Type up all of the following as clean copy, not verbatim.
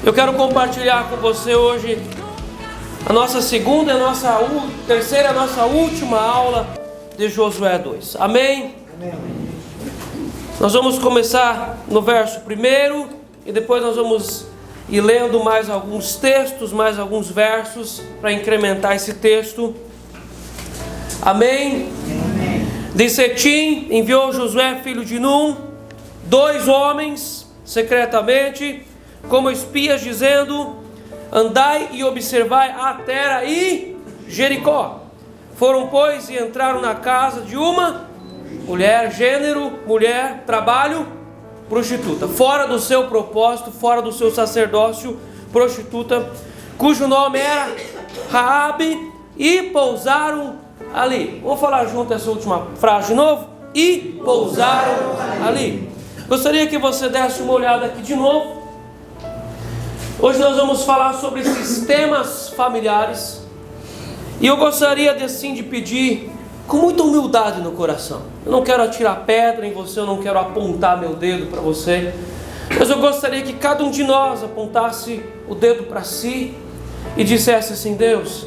Eu quero compartilhar com você hoje a nossa segunda, a nossa terceira, a nossa última aula de Josué 2. Amém? Amém. Nós vamos começar no verso 1 e depois nós vamos ir lendo mais alguns textos, mais alguns versos para incrementar esse texto. Amém? Amém. De Setim enviou Josué, filho de Num, 2 homens secretamente como espias, dizendo: andai e observai a terra e Jericó. Foram, pois, e entraram na casa de uma mulher, gênero, mulher, trabalho, prostituta, fora do seu propósito, fora do seu sacerdócio, prostituta, cujo nome era Raabe, e pousaram ali. Vamos falar junto essa última frase de novo? E pousaram ali. Gostaria que você desse uma olhada aqui de novo. Hoje nós vamos falar sobre sistemas familiares. E eu gostaria de pedir com muita humildade no coração. Eu não quero atirar pedra em você, eu não quero apontar meu dedo para você. Mas eu gostaria que cada um de nós apontasse o dedo para si e dissesse assim: Deus,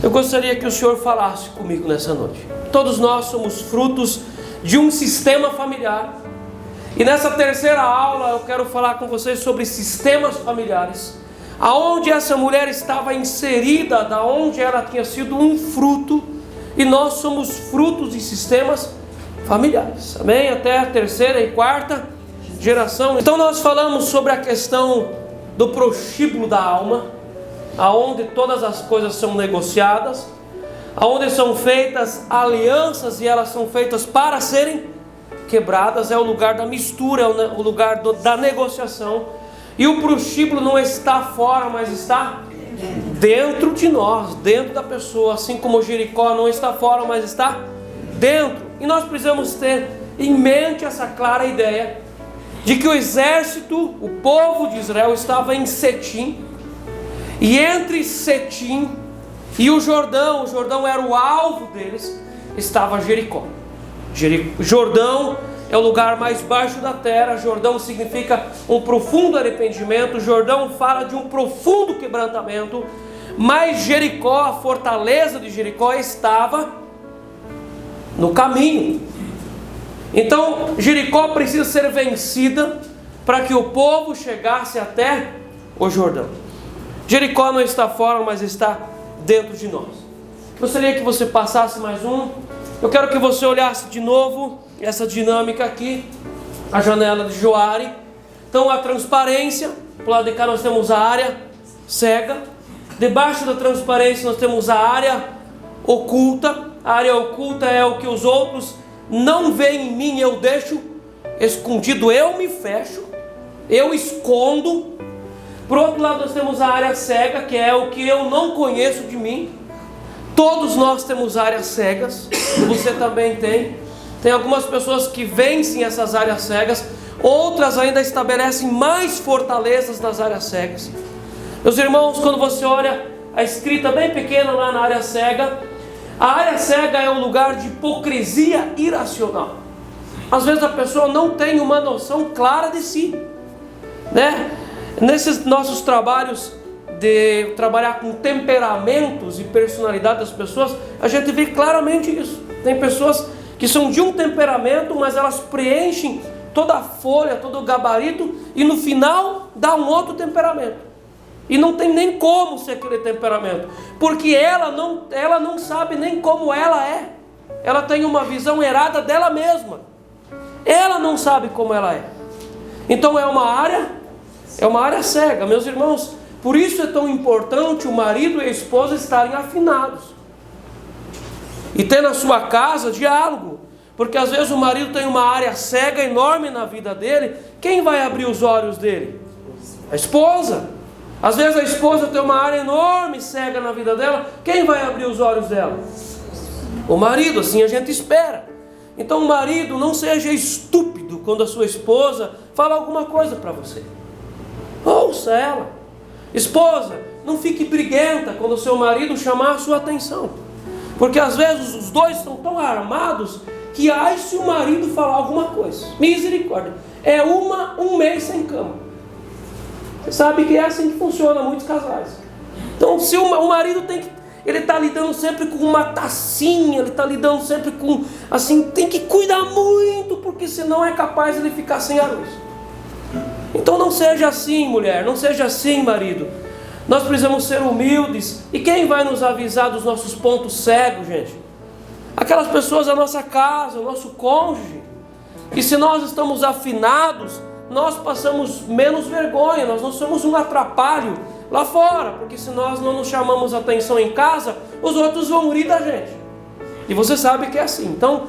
eu gostaria que o Senhor falasse comigo nessa noite. Todos nós somos frutos de um sistema familiar. E nessa terceira aula eu quero falar com vocês sobre sistemas familiares, aonde essa mulher estava inserida, da onde ela tinha sido um fruto, e nós somos frutos de sistemas familiares, amém? Até a terceira e quarta geração. Então nós falamos sobre a questão do prostíbulo da alma, aonde todas as coisas são negociadas, aonde são feitas alianças e elas são feitas para serem quebradas. É o lugar da mistura, é o lugar da negociação. E o prostíbulo não está fora, mas está dentro de nós, dentro da pessoa. Assim como Jericó não está fora, mas está dentro. E nós precisamos ter em mente essa clara ideia de que o exército, o povo de Israel estava em Setim, e entre Setim e o Jordão era o alvo deles, estava Jericó. Jordão é o lugar mais baixo da terra. Jordão significa um profundo arrependimento. Jordão fala de um profundo quebrantamento. Mas Jericó, a fortaleza de Jericó, estava no caminho. Então Jericó precisa ser vencida para que o povo chegasse até o Jordão. Jericó não está fora, mas está dentro de nós. Gostaria que você passasse mais um. Eu quero que você olhasse de novo essa dinâmica aqui, a janela de Joare. Então a transparência, do lado de cá nós temos a área cega. Debaixo da transparência nós temos a área oculta. A área oculta é o que os outros não veem em mim, eu deixo escondido, eu me fecho, eu escondo. Por outro lado nós temos a área cega, que é o que eu não conheço de mim. Todos nós temos áreas cegas, você também tem. Tem algumas pessoas que vencem essas áreas cegas, outras ainda estabelecem mais fortalezas nas áreas cegas. Meus irmãos, quando você olha a escrita bem pequena lá na área cega, a área cega é um lugar de hipocrisia irracional. Às vezes a pessoa não tem uma noção clara de si, né? Nesses nossos trabalhos de trabalhar com temperamentos e personalidade das pessoas, a gente vê claramente isso. Tem pessoas que são de um temperamento, mas elas preenchem toda a folha, todo o gabarito, e no final dá um outro temperamento. E não tem nem como ser aquele temperamento, porque ela não sabe nem como ela é. Ela tem uma visão errada dela mesma. Ela não sabe como ela é. Então é uma área cega, meus irmãos. Por isso é tão importante o marido e a esposa estarem afinados e ter na sua casa diálogo, porque às vezes o marido tem uma área cega enorme na vida dele. Quem vai abrir os olhos dele? A esposa. Às vezes a esposa tem uma área enorme cega na vida dela. Quem vai abrir os olhos dela? O marido. Assim a gente espera. Então o marido, não seja estúpido quando a sua esposa fala alguma coisa para você. Ouça ela. Esposa, não fique briguenta quando o seu marido chamar a sua atenção, porque às vezes os dois estão tão armados que ai se o marido falar alguma coisa, misericórdia, é um mês sem cama. Você sabe que é assim que funciona muitos casais. Então, se o marido ele está lidando sempre com uma tacinha, ele está lidando sempre com, assim, tem que cuidar muito, porque senão é capaz de ele ficar sem arroz. Então não seja assim, mulher, não seja assim, marido. Nós precisamos ser humildes. E quem vai nos avisar dos nossos pontos cegos, gente? Aquelas pessoas da nossa casa, o nosso cônjuge. E se nós estamos afinados, nós passamos menos vergonha, nós não somos um atrapalho lá fora, porque se nós não nos chamamos atenção em casa, os outros vão rir da gente. E você sabe que é assim. Então,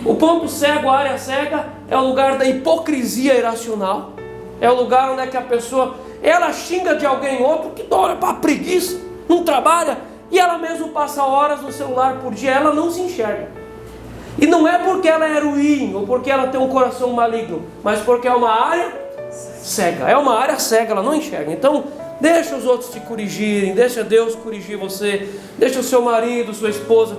o ponto cego, a área cega, é o lugar da hipocrisia irracional. É o lugar onde é que a pessoa, ela xinga de alguém outro, que olha para a preguiça, não trabalha, e ela mesmo passa horas no celular por dia, ela não se enxerga. E não é porque ela é ruim, ou porque ela tem um coração maligno, mas porque é uma área cega. É uma área cega, ela não enxerga. Então, deixa os outros te corrigirem, deixa Deus corrigir você, deixa o seu marido, sua esposa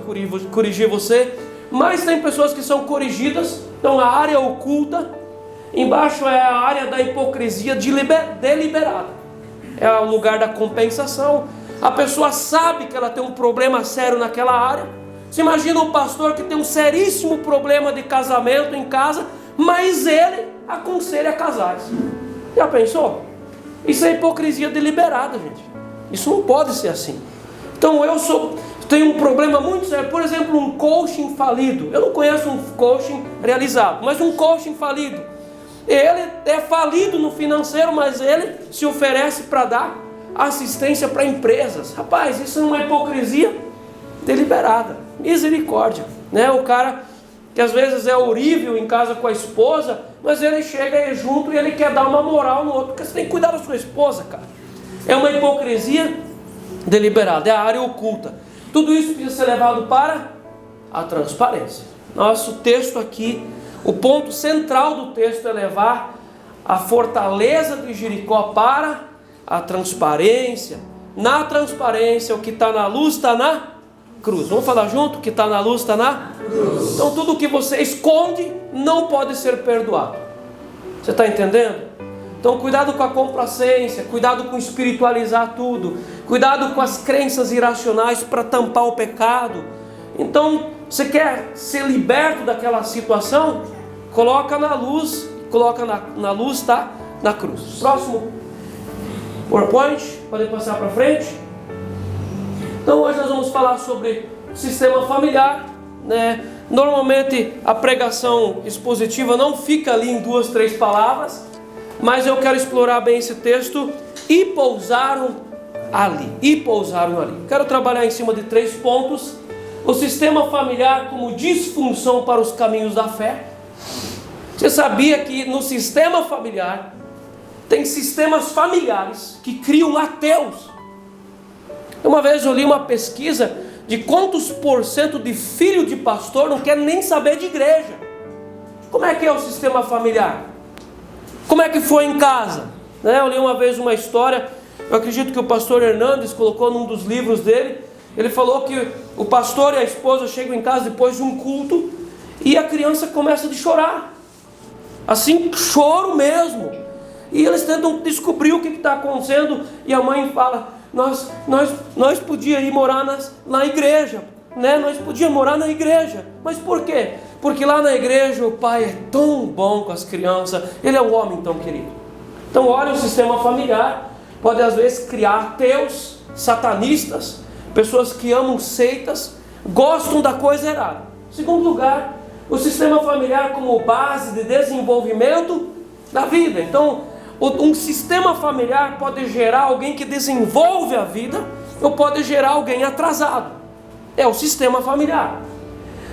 corrigir você. Mas tem pessoas que são corrigidas. Então a área oculta, embaixo é a área da hipocrisia deliberada. É o lugar da compensação. A pessoa sabe que ela tem um problema sério naquela área. Você imagina um pastor que tem um seríssimo problema de casamento em casa, mas ele aconselha casais. Já pensou? Isso é hipocrisia deliberada, gente. Isso não pode ser assim. Então tenho um problema muito sério. Por exemplo, um coaching falido. Eu não conheço um coaching realizado, mas um coaching falido. Ele é falido no financeiro, mas ele se oferece para dar assistência para empresas. Rapaz, isso é uma hipocrisia deliberada. Misericórdia, né? O cara que às vezes é horrível em casa com a esposa, mas ele chega junto e ele quer dar uma moral no outro, porque você tem que cuidar da sua esposa, cara. É uma hipocrisia deliberada, é a área oculta. Tudo isso precisa ser levado para a transparência. Nosso texto aqui, o ponto central do texto é levar a fortaleza de Jericó para a transparência. Na transparência, o que está na luz está na cruz. Vamos falar junto? O que está na luz está na cruz. Então tudo que você esconde não pode ser perdoado. Você está entendendo? Então cuidado com a complacência, cuidado com espiritualizar tudo, cuidado com as crenças irracionais para tampar o pecado. Então você quer ser liberto daquela situação? Coloca na luz, na luz, tá? Na cruz. Próximo PowerPoint, podem passar para frente. Então hoje nós vamos falar sobre o sistema familiar, né? Normalmente a pregação expositiva não fica ali em 2, 3 palavras, mas eu quero explorar bem esse texto. E pousaram ali. Quero trabalhar em cima de 3 pontos. O sistema familiar como disfunção para os caminhos da fé. Você sabia que no sistema familiar tem sistemas familiares que criam ateus? Uma vez eu li uma pesquisa de quantos % de filho de pastor não quer nem saber de igreja. Como é que é o sistema familiar? Como é que foi em casa? Eu li uma vez uma história, eu acredito que o pastor Hernandes colocou num dos livros dele. Ele falou que o pastor e a esposa chegam em casa depois de um culto e a criança começa a chorar. Assim, choro mesmo. E eles tentam descobrir o que está acontecendo e a mãe fala: Nós podíamos ir morar na igreja, né? Nós podíamos morar na igreja. Mas por quê? Porque lá na igreja o pai é tão bom com as crianças, ele é um homem tão querido. Então olha, o sistema familiar pode às vezes criar ateus, satanistas, pessoas que amam seitas, gostam da coisa errada. Segundo lugar, o sistema familiar como base de desenvolvimento da vida. Então um sistema familiar pode gerar alguém que desenvolve a vida, ou pode gerar alguém atrasado. É o sistema familiar.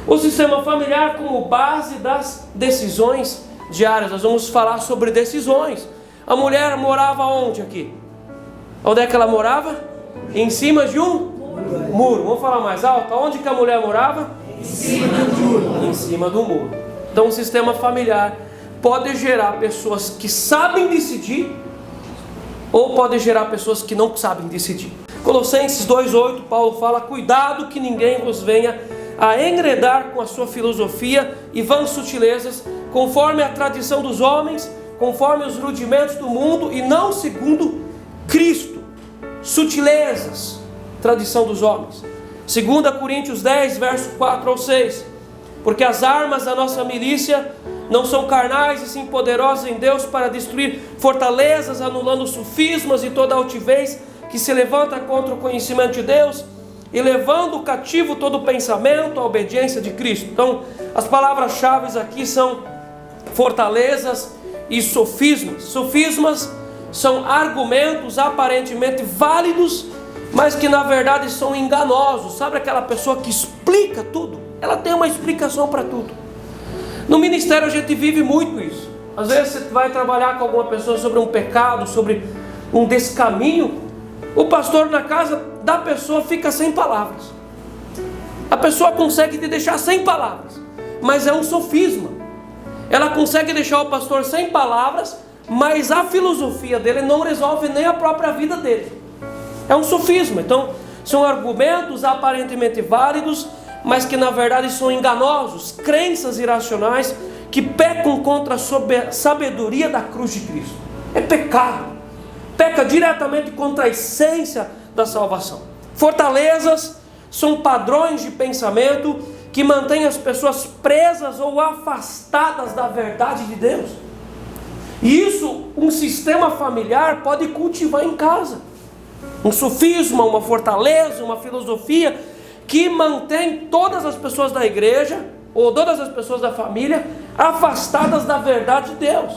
O sistema familiar como base das decisões diárias. Nós vamos falar sobre decisões. A mulher morava onde aqui? Onde é que ela morava? Em cima de um muro. Vamos falar mais alto. Onde que a mulher morava? Em cima do muro. Em cima do muro. Então o sistema familiar pode gerar pessoas que sabem decidir, ou pode gerar pessoas que não sabem decidir. Colossenses 2,8, Paulo fala: cuidado que ninguém vos venha a enredar com a sua filosofia e vãs sutilezas, conforme a tradição dos homens, conforme os rudimentos do mundo e não segundo Cristo. Sutilezas, tradição dos homens. 2 Coríntios 10, verso 4 ao 6. Porque as armas da nossa milícia não são carnais e sim poderosas em Deus para destruir fortalezas, anulando sofismas e toda altivez que se levanta contra o conhecimento de Deus e levando cativo todo pensamento à obediência de Cristo. Então, as palavras-chave aqui são fortalezas e sofismas. Sofismas são argumentos aparentemente válidos, mas que na verdade são enganosos. Sabe aquela pessoa que explica tudo? Ela tem uma explicação para tudo. No ministério a gente vive muito isso. Às vezes você vai trabalhar com alguma pessoa sobre um pecado, sobre um descaminho. O pastor na casa da pessoa fica sem palavras. A pessoa consegue te deixar sem palavras, mas é um sofisma. Ela consegue deixar o pastor sem palavras, mas a filosofia dele não resolve nem a própria vida dele. É um sofisma. Então, são argumentos aparentemente válidos, mas que na verdade são enganosos, crenças irracionais que pecam contra a sabedoria da cruz de Cristo. É pecado, peca diretamente contra a essência da salvação. Fortalezas são padrões de pensamento que mantêm as pessoas presas ou afastadas da verdade de Deus. E isso um sistema familiar pode cultivar em casa. Um sofisma, uma fortaleza, uma filosofia que mantém todas as pessoas da igreja ou todas as pessoas da família afastadas da verdade de Deus.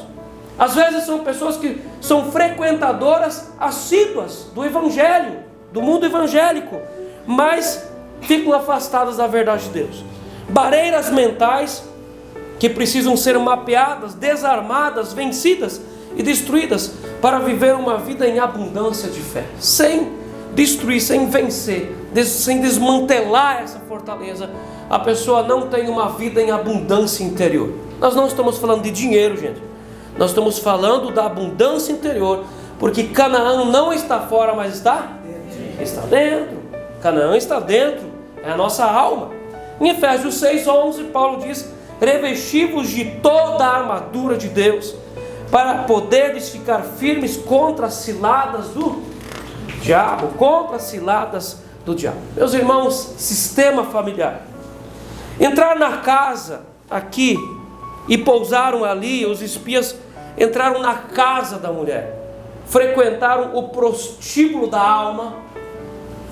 Às vezes são pessoas que são frequentadoras assíduas do evangelho, do mundo evangélico, mas ficam afastadas da verdade de Deus. Barreiras mentais que precisam ser mapeadas, desarmadas, vencidas e destruídas para viver uma vida em abundância de fé. Sem destruir, sem vencer, sem desmantelar essa fortaleza, a pessoa não tem uma vida em abundância interior. Nós não estamos falando de dinheiro, gente. Nós estamos falando da abundância interior, porque Canaã não está fora, mas está dentro. Canaã está dentro, é a nossa alma. Em Efésios 6:11, Paulo diz: revesti-vos de toda a armadura de Deus, para poderes ficar firmes contra as ciladas do diabo. Contra as ciladas do diabo. Meus irmãos, sistema familiar. Entrar na casa aqui e pousaram ali, os espias entraram na casa da mulher, frequentaram o prostíbulo da alma,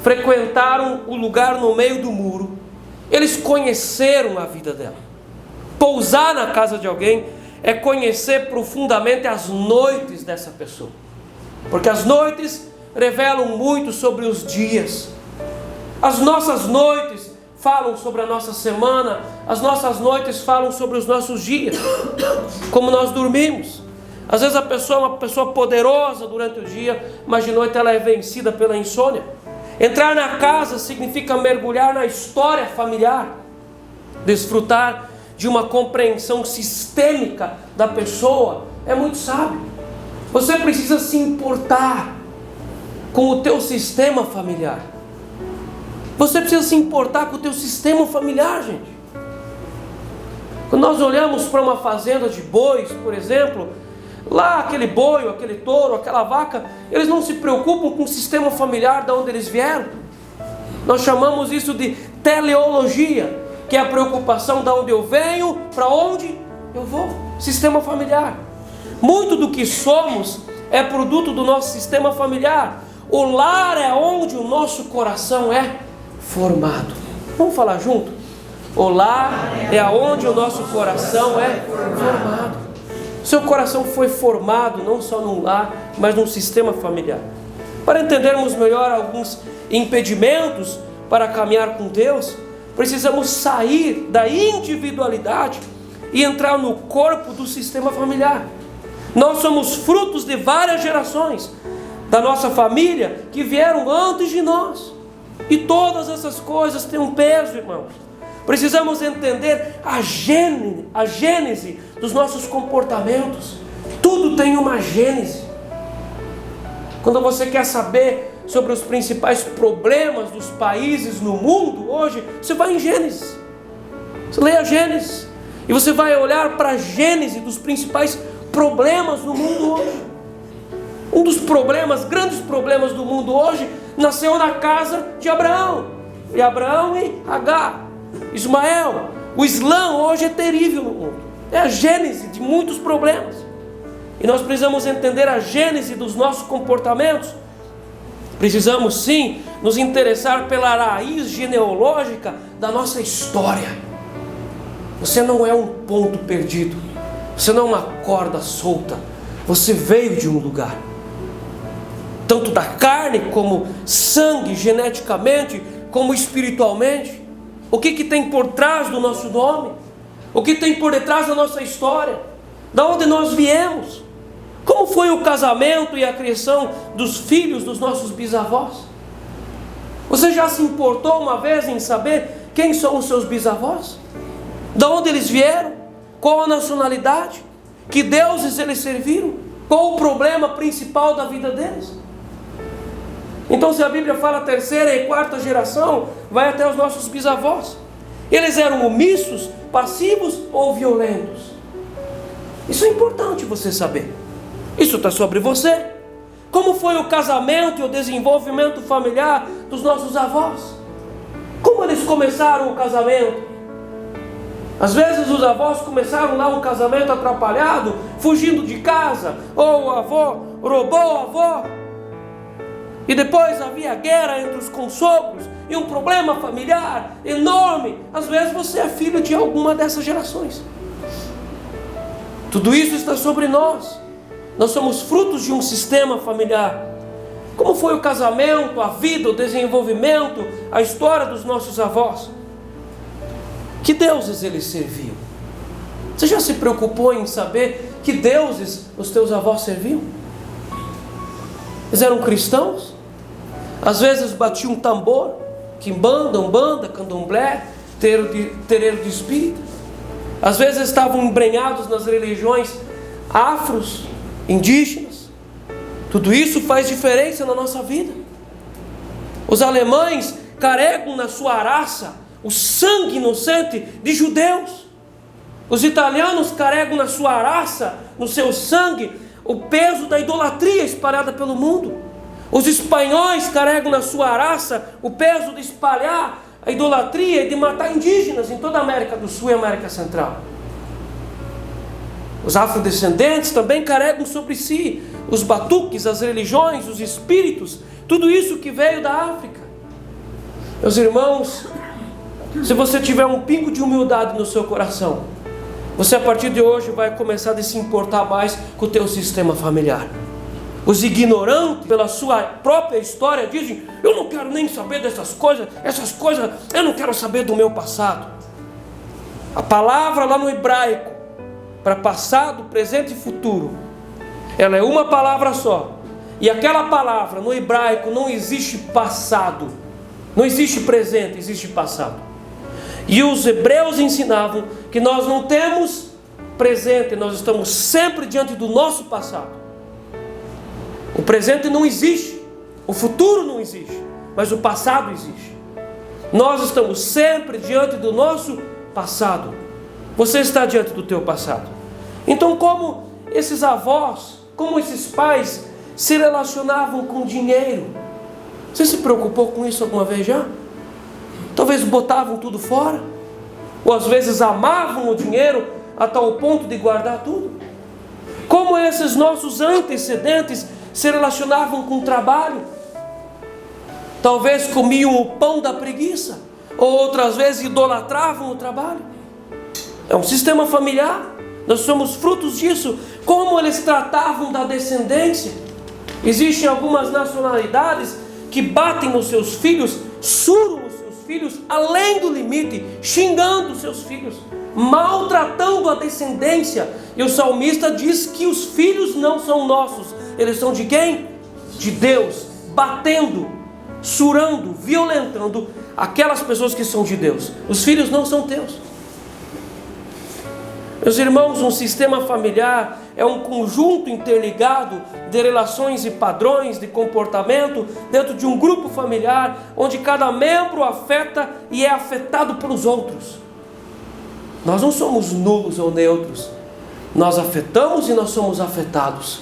frequentaram o lugar no meio do muro. Eles conheceram a vida dela. Pousar na casa de alguém é conhecer profundamente as noites dessa pessoa, porque as noites revelam muito sobre os dias. As nossas noites falam sobre a nossa semana, as nossas noites falam sobre os nossos dias, como nós dormimos. Às vezes a pessoa é uma pessoa poderosa durante o dia, mas de noite ela é vencida pela insônia. Entrar na casa significa mergulhar na história familiar, desfrutar de uma compreensão sistêmica da pessoa. É muito sábio. Você precisa se importar com o teu sistema familiar. Você precisa se importar com o teu sistema familiar, gente. Quando nós olhamos para uma fazenda de bois, por exemplo, lá aquele boi, aquele touro, aquela vaca, eles não se preocupam com o sistema familiar de onde eles vieram. Nós chamamos isso de teleologia, que é a preocupação de onde eu venho, para onde eu vou. Sistema familiar. Muito do que somos é produto do nosso sistema familiar. O lar é onde o nosso coração é formado. Vamos falar junto? O lar é onde o nosso coração é formado. Seu coração foi formado não só num lar, mas num sistema familiar. Para entendermos melhor alguns impedimentos para caminhar com Deus, precisamos sair da individualidade e entrar no corpo do sistema familiar. Nós somos frutos de várias gerações da nossa família que vieram antes de nós. E todas essas coisas têm um peso, irmãos. Precisamos entender a gênese dos nossos comportamentos. Tudo tem uma gênese. Quando você quer saber sobre os principais problemas dos países no mundo hoje, você vai em Gênesis. Você lê a Gênesis e você vai olhar para a gênese dos principais problemas no mundo hoje. Um dos problemas, grandes problemas do mundo hoje, nasceu na casa de Abraão. E Abraão e Agar, Ismael. O Islã hoje é terrível no mundo. É a gênese de muitos problemas. E nós precisamos entender a gênese dos nossos comportamentos. Precisamos sim nos interessar pela raiz genealógica da nossa história. Você não é um ponto perdido. Você não é uma corda solta. Você veio de um lugar. Tanto da carne como sangue, geneticamente, como espiritualmente. O que tem por trás do nosso nome? O que tem por detrás da nossa história? Da onde nós viemos? Como foi o casamento e a criação dos filhos dos nossos bisavós? Você já se importou uma vez em saber quem são os seus bisavós? Da onde eles vieram? Qual a nacionalidade? Que deuses eles serviram? Qual o problema principal da vida deles? Então, se a Bíblia fala terceira e quarta geração, vai até os nossos bisavós. Eles eram omissos, passivos ou violentos? Isso é importante você saber. Isso está sobre você. Como foi o casamento e o desenvolvimento familiar dos nossos avós? Como eles começaram o casamento? Às vezes os avós começaram lá um casamento atrapalhado, fugindo de casa, ou o avô roubou a avó. E depois havia guerra entre os consogros e um problema familiar enorme. Às vezes você é filho de alguma dessas gerações. Tudo isso está sobre nós. Nós somos frutos de um sistema familiar. Como foi o casamento, a vida, o desenvolvimento, a história dos nossos avós? Que deuses eles serviam? Você já se preocupou em saber que deuses os teus avós serviam? Eles eram cristãos? Às vezes batiam um tambor, quimbanda, umbanda, candomblé, terreiro de espírita. Às vezes estavam embrenhados nas religiões afros, indígenas. Tudo isso faz diferença na nossa vida. Os alemães carregam na sua raça o sangue inocente de judeus. Os italianos carregam na sua raça, no seu sangue, o peso da idolatria espalhada pelo mundo. Os espanhóis carregam na sua raça o peso de espalhar a idolatria e de matar indígenas em toda a América do Sul e América Central. Os afrodescendentes também carregam sobre si os batuques, as religiões, os espíritos, tudo isso que veio da África. Meus irmãos, se você tiver um pingo de humildade no seu coração, você a partir de hoje vai começar a se importar mais com o teu sistema familiar. Os ignorantes, pela sua própria história, dizem: eu não quero nem saber dessas coisas, eu não quero saber do meu passado. A palavra lá no hebraico, para passado, presente e futuro, ela é uma palavra só. E aquela palavra no hebraico não existe passado, não existe presente, existe passado. E os hebreus ensinavam que nós não temos presente, nós estamos sempre diante do nosso passado. O presente não existe, o futuro não existe, mas o passado existe. Nós estamos sempre diante do nosso passado. Você está diante do teu passado. Então, como esses avós, como esses pais se relacionavam com dinheiro? Você se preocupou com isso alguma vez já? Talvez botavam tudo fora, ou às vezes amavam o dinheiro a tal ponto de guardar tudo. Como esses nossos antecedentes se relacionavam com o trabalho? Talvez comiam o pão da preguiça, ou outras vezes idolatravam o trabalho. É um sistema familiar, nós somos frutos disso. Como eles tratavam da descendência? Existem algumas nacionalidades que batem nos seus filhos, suram os seus filhos além do limite, xingando os seus filhos, maltratando a descendência. E o salmista diz que os filhos não são nossos, eles são de quem? De Deus. Batendo, surando, violentando aquelas pessoas que são de Deus. Os filhos não são teus. Meus irmãos, um sistema familiar é um conjunto interligado de relações e padrões de comportamento dentro de um grupo familiar, onde cada membro afeta e é afetado pelos outros. Nós não somos nulos ou neutros. nós afetamos e nós somos afetados.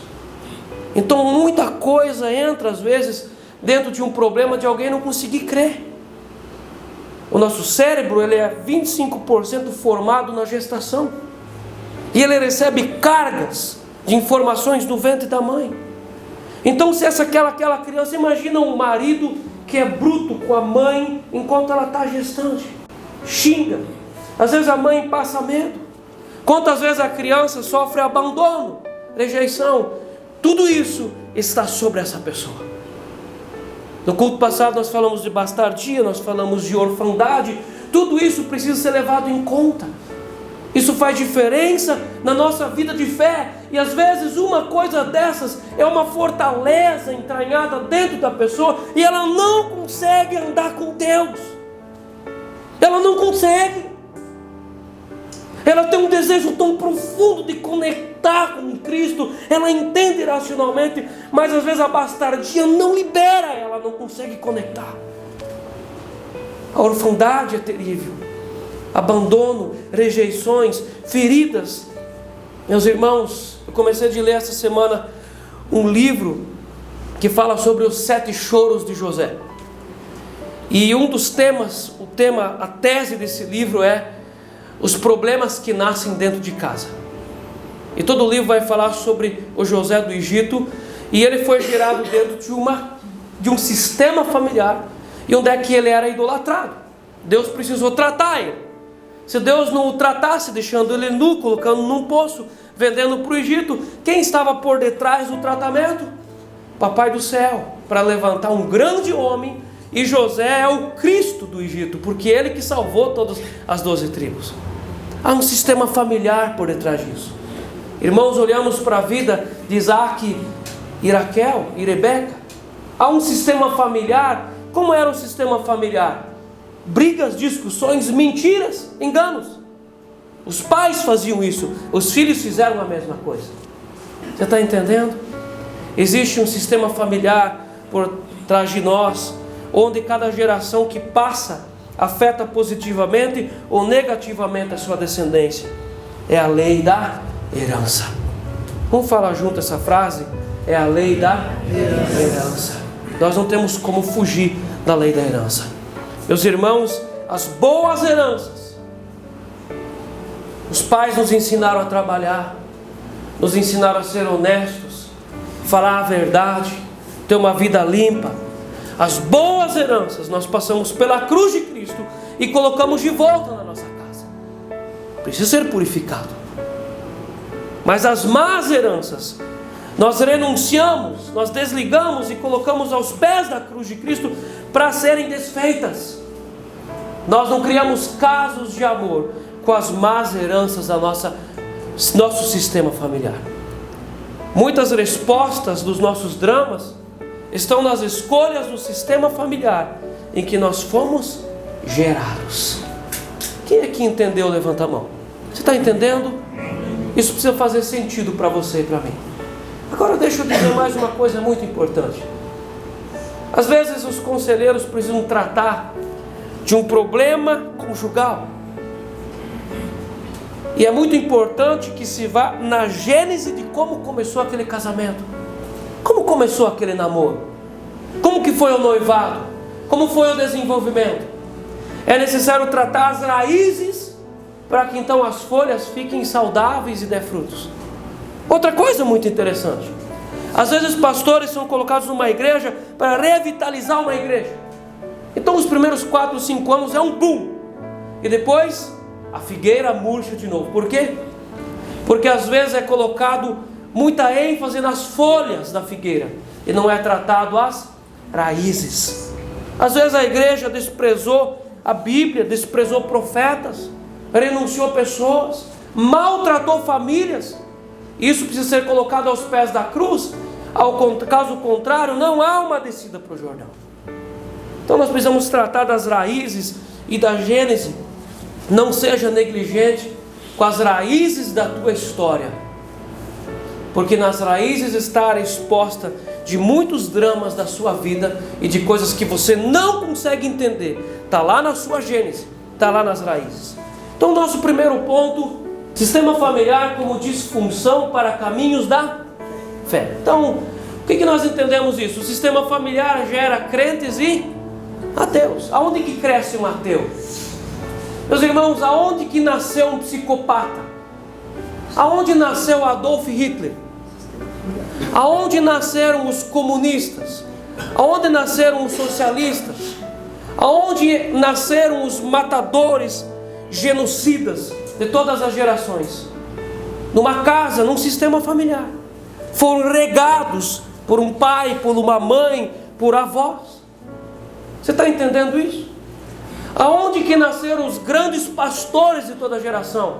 Então muita coisa entra às vezes dentro de um problema de alguém não conseguir crer. O nosso cérebro, ele é 25% formado na gestação. E ele recebe cargas de informações do ventre da mãe. Então se aquela criança, imagina um marido que é bruto com a mãe enquanto ela está gestante. Xinga. Às vezes a mãe passa medo. Quantas vezes a criança sofre abandono, rejeição. Tudo isso está sobre essa pessoa. No culto passado nós falamos de bastardia, nós falamos de orfandade. Tudo isso precisa ser levado em conta. Isso faz diferença na nossa vida de fé. E às vezes uma coisa dessas é uma fortaleza entranhada dentro da pessoa e ela não consegue andar com Deus. Ela não consegue. Ela tem um desejo tão profundo de conectar com Cristo. Ela entende racionalmente, mas às vezes a bastardia não libera. Ela não consegue conectar. A orfandade é terrível. Abandono, rejeições, feridas. Meus irmãos, eu comecei a ler essa semana um livro que fala sobre os 7 choros de José. E um dos temas, a tese desse livro é os problemas que nascem dentro de casa. E todo o livro vai falar sobre o José do Egito. E ele foi gerado dentro de um sistema familiar, e onde é que ele era idolatrado. Deus precisou tratar ele. Se Deus não o tratasse, deixando ele nu, colocando num poço, vendendo para o Egito, quem estava por detrás do tratamento? Papai do céu, para levantar um grande homem. E José é o Cristo do Egito, porque ele que salvou todas as 12 tribos. Há um sistema familiar por detrás disso. Irmãos, olhamos para a vida de Isaac e Raquel e Rebeca. Há um sistema familiar. Como era o sistema familiar? Brigas, discussões, mentiras, enganos. Os pais faziam isso, os filhos fizeram a mesma coisa. Você está entendendo? Existe um sistema familiar por trás de nós, onde cada geração que passa afeta positivamente ou negativamente a sua descendência. É a lei da herança. Vamos falar junto essa frase? É a lei da herança. Nós não temos como fugir da lei da herança. Meus irmãos, as boas heranças. Os pais nos ensinaram a trabalhar, nos ensinaram a ser honestos, falar a verdade, ter uma vida limpa. As boas heranças nós passamos pela cruz de Cristo e colocamos de volta na nossa casa. Precisa ser purificado. Mas as más heranças nós renunciamos, nós desligamos e colocamos aos pés da cruz de Cristo para serem desfeitas. Nós não criamos casos de amor com as más heranças da nosso sistema familiar. Muitas respostas dos nossos dramas estão nas escolhas do sistema familiar em que nós fomos gerados. Quem aqui entendeu? Levanta a mão. Você está entendendo? Isso precisa fazer sentido para você e para mim. Agora deixa eu dizer mais uma coisa muito importante. Às vezes os conselheiros precisam tratar de um problema conjugal. E é muito importante que se vá na gênese de como começou aquele casamento. Como começou aquele namoro? Como que foi o noivado? Como foi o desenvolvimento? É necessário tratar as raízes para que então as folhas fiquem saudáveis e dê frutos. Outra coisa muito interessante. Às vezes pastores são colocados numa igreja para revitalizar uma igreja. Então os primeiros 4, 5 anos é um boom. E depois a figueira murcha de novo. Por quê? Porque às vezes é colocado muita ênfase nas folhas da figueira e não é tratado as raízes. Às vezes a igreja desprezou a Bíblia, desprezou profetas, renunciou pessoas, maltratou famílias. Isso precisa ser colocado aos pés da cruz. Caso contrário, não há uma descida para o Jordão. Então nós precisamos tratar das raízes e da gênese. Não seja negligente com as raízes da tua história, porque nas raízes está exposta de muitos dramas da sua vida e de coisas que você não consegue entender. Está lá na sua gênese, está lá nas raízes. Então nosso primeiro ponto, Sistema familiar como disfunção para caminhos da fé. Então, o que nós entendemos isso? O sistema familiar gera crentes e ateus. Aonde que cresce um ateu? Meus irmãos, aonde que nasceu um psicopata? Aonde nasceu Adolf Hitler? Aonde nasceram os comunistas? Aonde nasceram os socialistas? Aonde nasceram os matadores, genocidas de todas as gerações? Numa casa, num sistema familiar. Foram regados por um pai, por uma mãe, por avós. Você está entendendo isso? Aonde que nasceram os grandes pastores de toda a geração?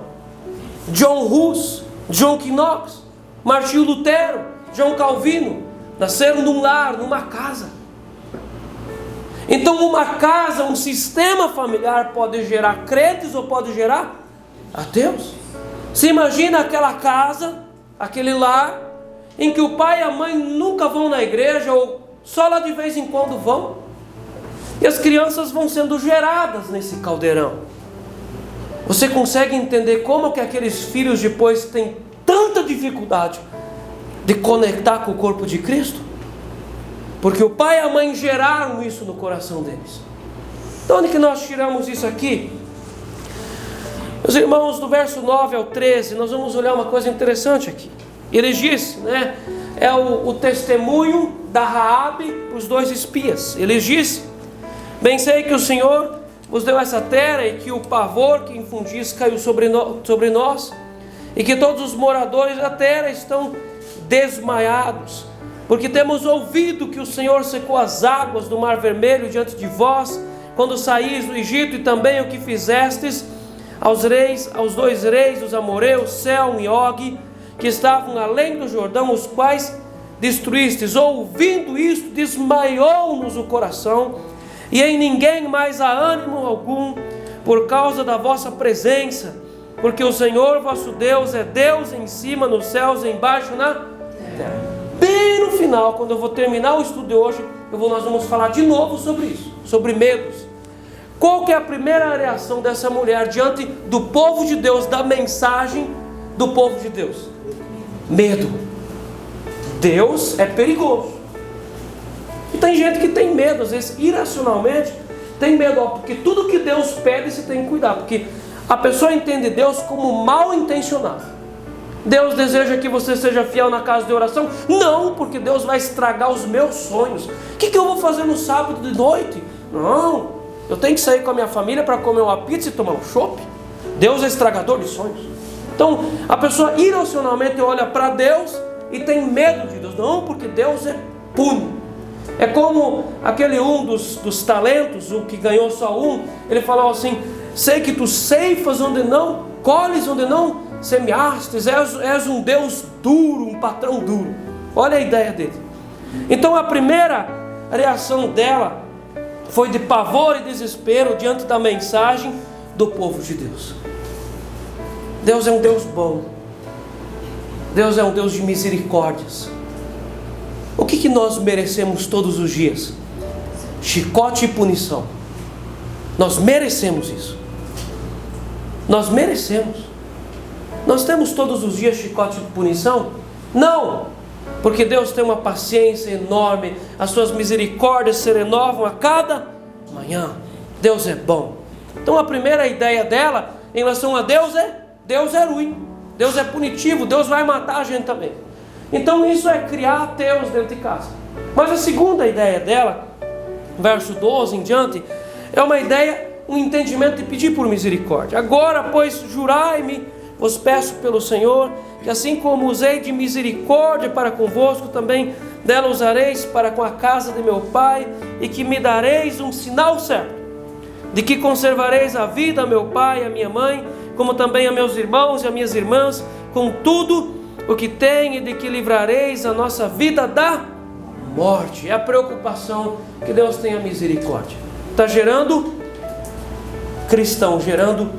John Hus, John Knox, Martinho Lutero, João Calvino. Nasceram num lar, numa casa. Então uma casa, um sistema familiar pode gerar crentes ou pode gerar ateus. Você imagina aquela casa, aquele lar, em que o pai e a mãe nunca vão na igreja ou só lá de vez em quando vão. E as crianças vão sendo geradas nesse caldeirão. Você consegue entender como que aqueles filhos depois têm tanta dificuldade de conectar com o corpo de Cristo? Porque o pai e a mãe geraram isso no coração deles. De onde que nós tiramos isso aqui? Meus irmãos, do verso 9 ao 13, nós vamos olhar uma coisa interessante aqui. Ele diz, é o testemunho da Raabe para os 2 espias. Ele diz: bem sei que o Senhor vos deu essa terra e que o pavor que infundis caiu sobre nós, e que todos os moradores da terra estão desmaiados, porque temos ouvido que o Senhor secou as águas do Mar Vermelho diante de vós, quando saís do Egito, e também o que fizestes aos 2 reis dos amorreus, Selm e Og, que estavam além do Jordão, os quais destruístes. Ouvindo isto, desmaiou-nos o coração, e em ninguém mais há ânimo algum, por causa da vossa presença, porque o Senhor vosso Deus é Deus em cima nos céus e embaixo na terra. Bem no final, quando eu vou terminar o estudo de hoje, nós vamos falar de novo sobre isso, sobre medos. Qual que é a primeira reação dessa mulher diante do povo de Deus, da mensagem do povo de Deus? Medo. Deus é perigoso. E tem gente que tem medo, às vezes irracionalmente tem medo, porque tudo que Deus pede você tem que cuidar, porque a pessoa entende Deus como mal intencionado. Deus deseja que você seja fiel na casa de oração? Não, porque Deus vai estragar os meus sonhos. O que eu vou fazer no sábado de noite? Não, eu tenho que sair com a minha família para comer uma pizza e tomar um chopp. Deus é estragador de sonhos. Então a pessoa irracionalmente olha para Deus e tem medo de Deus. Não, porque Deus é puro. É como aquele dos talentos, o que ganhou só um. Ele falou assim: sei que tu ceifas onde não, colhes onde não semeastes, és um Deus duro, um patrão duro. Olha a ideia dele. Então a primeira reação dela foi de pavor e desespero diante da mensagem do povo de Deus. Deus é um Deus bom. Deus é um Deus de misericórdias. O que nós merecemos todos os dias? Chicote e punição. Nós merecemos isso. Nós merecemos. Nós temos todos os dias chicote e punição? Não, porque Deus tem uma paciência enorme. As suas misericórdias se renovam a cada manhã. Deus é bom. Então a primeira ideia dela em relação a Deus é ruim. Deus é punitivo. Deus vai matar a gente também. Então isso é criar ateus dentro de casa. Mas a segunda ideia dela, verso 12 em diante, é uma ideia, um entendimento de pedir por misericórdia. Agora, pois, jurai-me, vos peço pelo Senhor, que assim como usei de misericórdia para convosco, também dela usareis para com a casa de meu pai, e que me dareis um sinal certo, de que conservareis a vida a meu pai e a minha mãe, como também a meus irmãos e a minhas irmãs, com tudo o que tem, e de que livrareis a nossa vida da morte. É a preocupação que Deus tenha misericórdia. Está gerando cristãos, gerando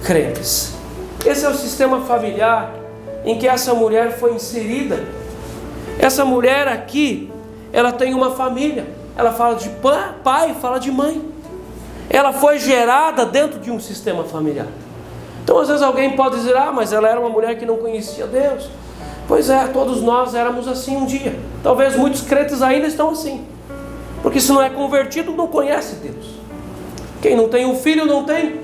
crentes. Esse é o sistema familiar em que essa mulher foi inserida. Essa mulher aqui, ela tem uma família. Ela fala de pai, fala de mãe. Ela foi gerada dentro de um sistema familiar. Então às vezes alguém pode dizer: ah, mas ela era uma mulher que não conhecia Deus. Pois é, todos nós éramos assim um dia. Talvez muitos crentes ainda estão assim, porque se não é convertido, não conhece Deus. Quem não tem o filho, não tem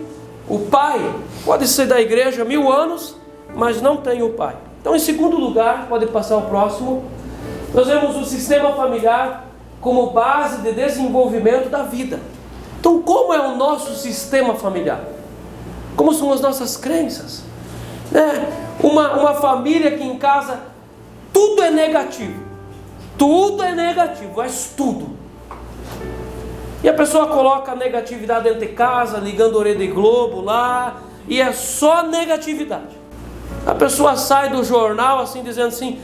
o pai. Pode ser da igreja 1000 anos, mas não tem o pai. Então, em segundo lugar, pode passar o próximo, nós vemos o sistema familiar como base de desenvolvimento da vida. Então, como é o nosso sistema familiar? Como são as nossas crenças? Uma família que em casa tudo é negativo. Tudo é negativo, mas tudo. E a pessoa coloca a negatividade dentro de casa, ligando a orelha de Globo lá, e é só negatividade. A pessoa sai do jornal assim, dizendo assim,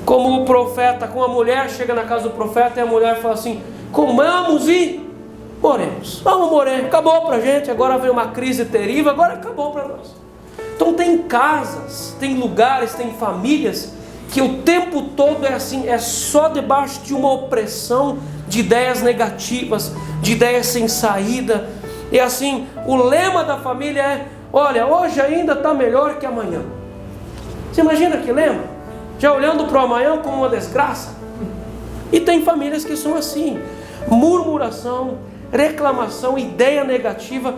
como o profeta, com a mulher chega na casa do profeta e a mulher fala assim: comamos e moremos. Vamos morrer, acabou pra gente, agora veio uma crise terrível, agora acabou para nós. Então tem casas, tem lugares, tem famílias que o tempo todo é assim, é só debaixo de uma opressão de ideias negativas, de ideias sem saída. E assim, o lema da família é: olha, hoje ainda está melhor que amanhã. Você imagina que lema? Já olhando para o amanhã como uma desgraça. E tem famílias que são assim: murmuração, reclamação, ideia negativa.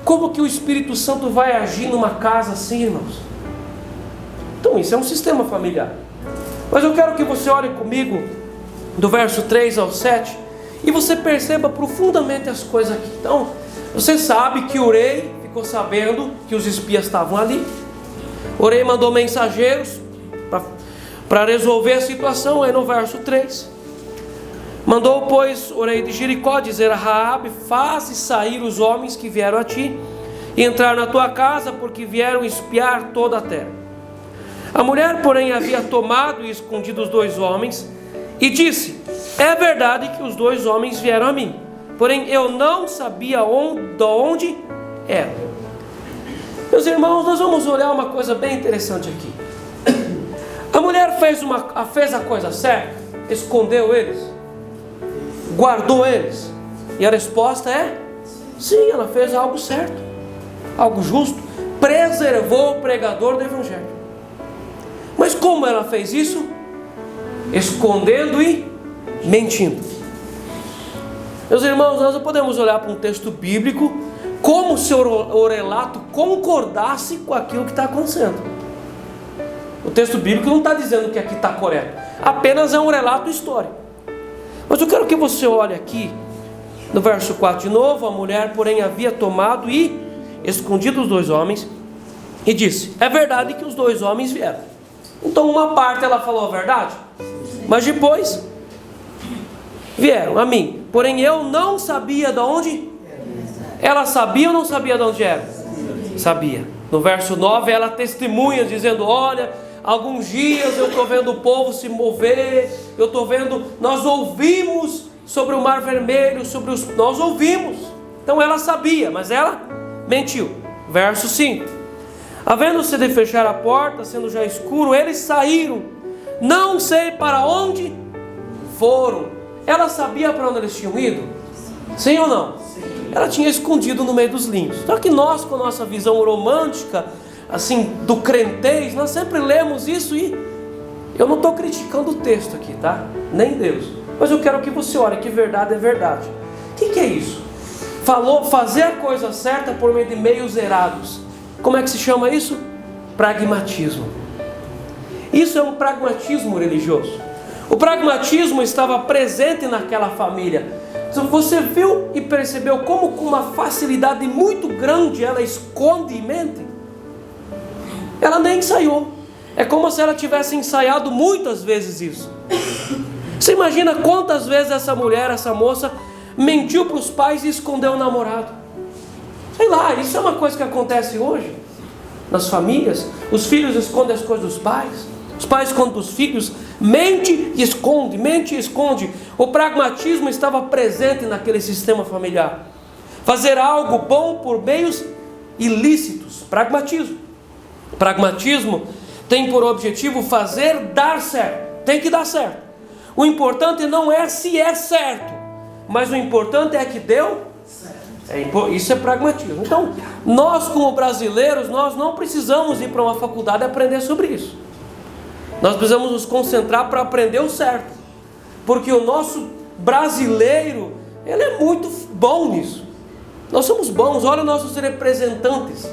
Como que o Espírito Santo vai agir numa casa assim, irmãos? Então isso é um sistema familiar. Mas eu quero que você olhe comigo do verso 3 ao 7 e você perceba profundamente as coisas aqui. Então, você sabe que o rei ficou sabendo que os espias estavam ali. O rei mandou mensageiros para resolver a situação. Aí no verso 3: mandou, pois, o rei de Jericó dizer a Raabe: faze sair os homens que vieram a ti e entrar na tua casa, porque vieram espiar toda a terra. A mulher, porém, havia tomado e escondido os 2 homens e disse: é verdade que os 2 homens vieram a mim, porém eu não sabia de onde eram. Meus irmãos, nós vamos olhar uma coisa bem interessante aqui. A mulher fez a coisa certa, escondeu eles, guardou eles, e a resposta é sim, ela fez algo certo, algo justo, preservou o pregador do evangelho. Mas como ela fez isso? Escondendo e mentindo. Meus irmãos, nós não podemos olhar para um texto bíblico como se o relato concordasse com aquilo que está acontecendo. O texto bíblico não está dizendo que aqui está correto, apenas é um relato histórico. Mas eu quero que você olhe aqui no verso 4 de novo. A mulher, porém, havia tomado e escondido os 2 homens e disse: é verdade que os 2 homens vieram. Então uma parte ela falou a verdade, mas depois vieram a mim, porém eu não sabia de onde. Ela sabia ou não sabia de onde era? Sabia. No verso 9 ela testemunha dizendo: olha, alguns dias eu estou vendo o povo se mover, eu estou vendo, nós ouvimos sobre o Mar Vermelho, nós ouvimos. Então ela sabia, mas ela mentiu. Verso 5: havendo-se de fechar a porta, sendo já escuro, eles saíram, não sei para onde foram. Ela sabia para onde eles tinham ido? Sim ou não? Sim. Ela tinha escondido no meio dos linhos. Só que nós, com a nossa visão romântica, assim, do crentez, nós sempre lemos isso e eu não estou criticando o texto aqui, tá? Nem Deus. Mas eu quero que você olhe que verdade é verdade. O que é isso? Falou fazer a coisa certa por meio de meios errados. Como é que se chama isso? Pragmatismo. Isso é um pragmatismo religioso. O pragmatismo estava presente naquela família. Você viu e percebeu como com uma facilidade muito grande ela esconde e mente? Ela nem ensaiou. É como se ela tivesse ensaiado muitas vezes isso. Você imagina quantas vezes essa mulher, essa moça, mentiu para os pais e escondeu o namorado? Sei lá, isso é uma coisa que acontece hoje nas famílias. Os filhos escondem as coisas dos pais, os pais escondem dos filhos, mente e esconde, mente e esconde. O pragmatismo estava presente naquele sistema familiar. Fazer algo bom por meios ilícitos. Pragmatismo. Pragmatismo tem por objetivo fazer dar certo. Tem que dar certo. O importante não é se é certo, mas o importante é que deu certo. Isso é pragmatismo. Então, nós como brasileiros, nós não precisamos ir para uma faculdade aprender sobre isso. Nós precisamos nos concentrar para aprender o certo. Porque o nosso brasileiro, ele é muito bom nisso. Nós somos bons, olha os nossos representantes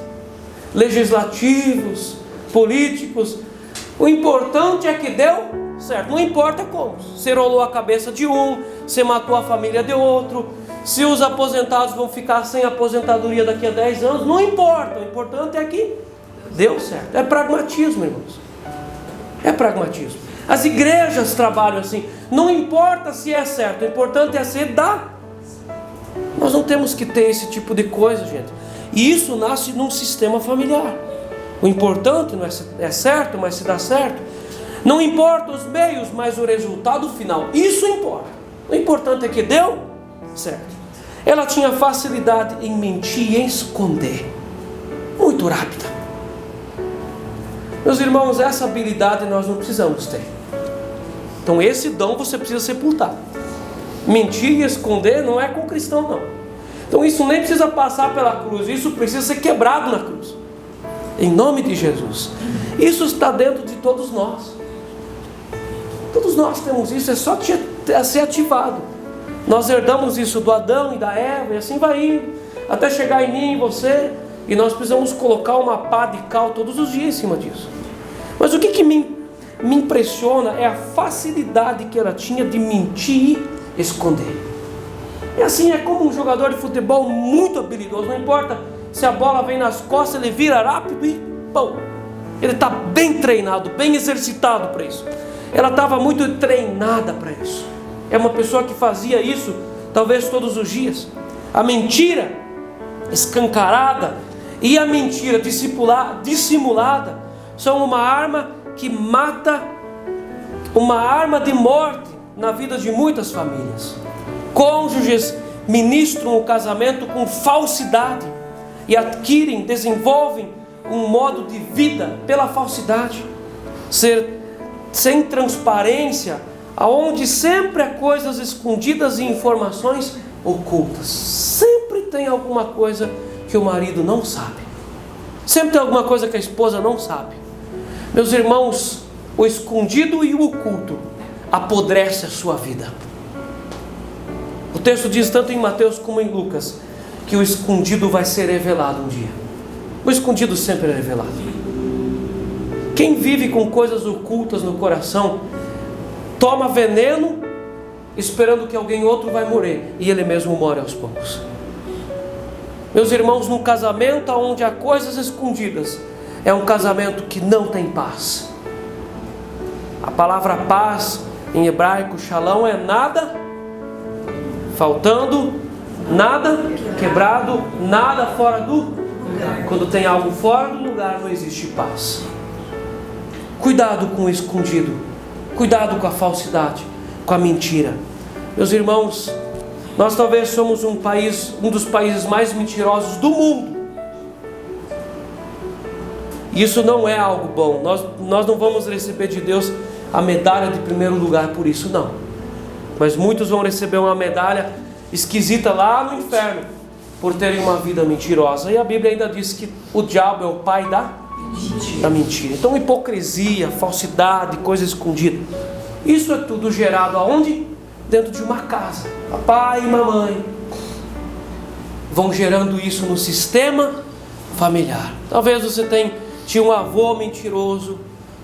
legislativos, políticos. O importante é que deu certo, não importa como. Você rolou a cabeça de um, você matou a família de outro, se os aposentados vão ficar sem aposentadoria daqui a 10 anos, não importa. O importante é que deu certo. É pragmatismo, irmãos. É pragmatismo. As igrejas trabalham assim. Não importa se é certo, o importante é se dá. Nós não temos que ter esse tipo de coisa, gente. E isso nasce num sistema familiar. O importante não é certo, mas se dá certo. Não importa os meios, mas o resultado final. Isso importa. O importante é que deu certo. Ela tinha facilidade em mentir e em esconder. Muito rápida. Meus irmãos, essa habilidade nós não precisamos ter. Então esse dom você precisa sepultar. Mentir e esconder não é com cristão, não. Então isso nem precisa passar pela cruz. Isso precisa ser quebrado na cruz. Em nome de Jesus. Isso está dentro de todos nós. Todos nós temos isso. É só ser ativado. Nós herdamos isso do Adão e da Eva. E assim vai indo. Até chegar em mim e em você. E nós precisamos colocar uma pá de cal todos os dias em cima disso. Mas o que me impressiona é a facilidade que ela tinha de mentir e esconder. E assim é como um jogador de futebol muito habilidoso. Não importa se a bola vem nas costas, ele vira rápido e pão. Ele está bem treinado, bem exercitado para isso. Ela estava muito treinada para isso. É uma pessoa que fazia isso talvez todos os dias. A mentira escancarada e a mentira dissimulada são uma arma que mata, uma arma de morte na vida de muitas famílias. Cônjuges ministram o casamento com falsidade e desenvolvem um modo de vida pela falsidade, sem transparência, aonde sempre há coisas escondidas e informações ocultas. Sempre tem alguma coisa que o marido não sabe. Sempre tem alguma coisa que a esposa não sabe. Meus irmãos, o escondido e o oculto apodrece a sua vida. O texto diz tanto em Mateus como em Lucas que o escondido vai ser revelado um dia. O escondido sempre é revelado. Quem vive com coisas ocultas no coração toma veneno esperando que alguém outro vai morrer e ele mesmo morre aos poucos. Meus irmãos, num casamento onde há coisas escondidas, é um casamento que não tem paz. A palavra paz em hebraico, shalom, é nada faltando, nada quebrado, nada fora do lugar. Quando tem algo fora do lugar, não existe paz. Cuidado com o escondido, cuidado com a falsidade, com a mentira. Meus irmãos, nós talvez somos um dos países mais mentirosos do mundo. Isso não é algo bom. Nós não vamos receber de Deus a medalha de primeiro lugar por isso, não. Mas muitos vão receber uma medalha esquisita lá no inferno por terem uma vida mentirosa. E a Bíblia ainda diz que o diabo é o pai da mentira. Então hipocrisia, falsidade, coisa escondida, isso é tudo gerado aonde? Dentro de uma casa. Papai e mamãe vão gerando isso no sistema familiar. Talvez você tinha um avô mentiroso,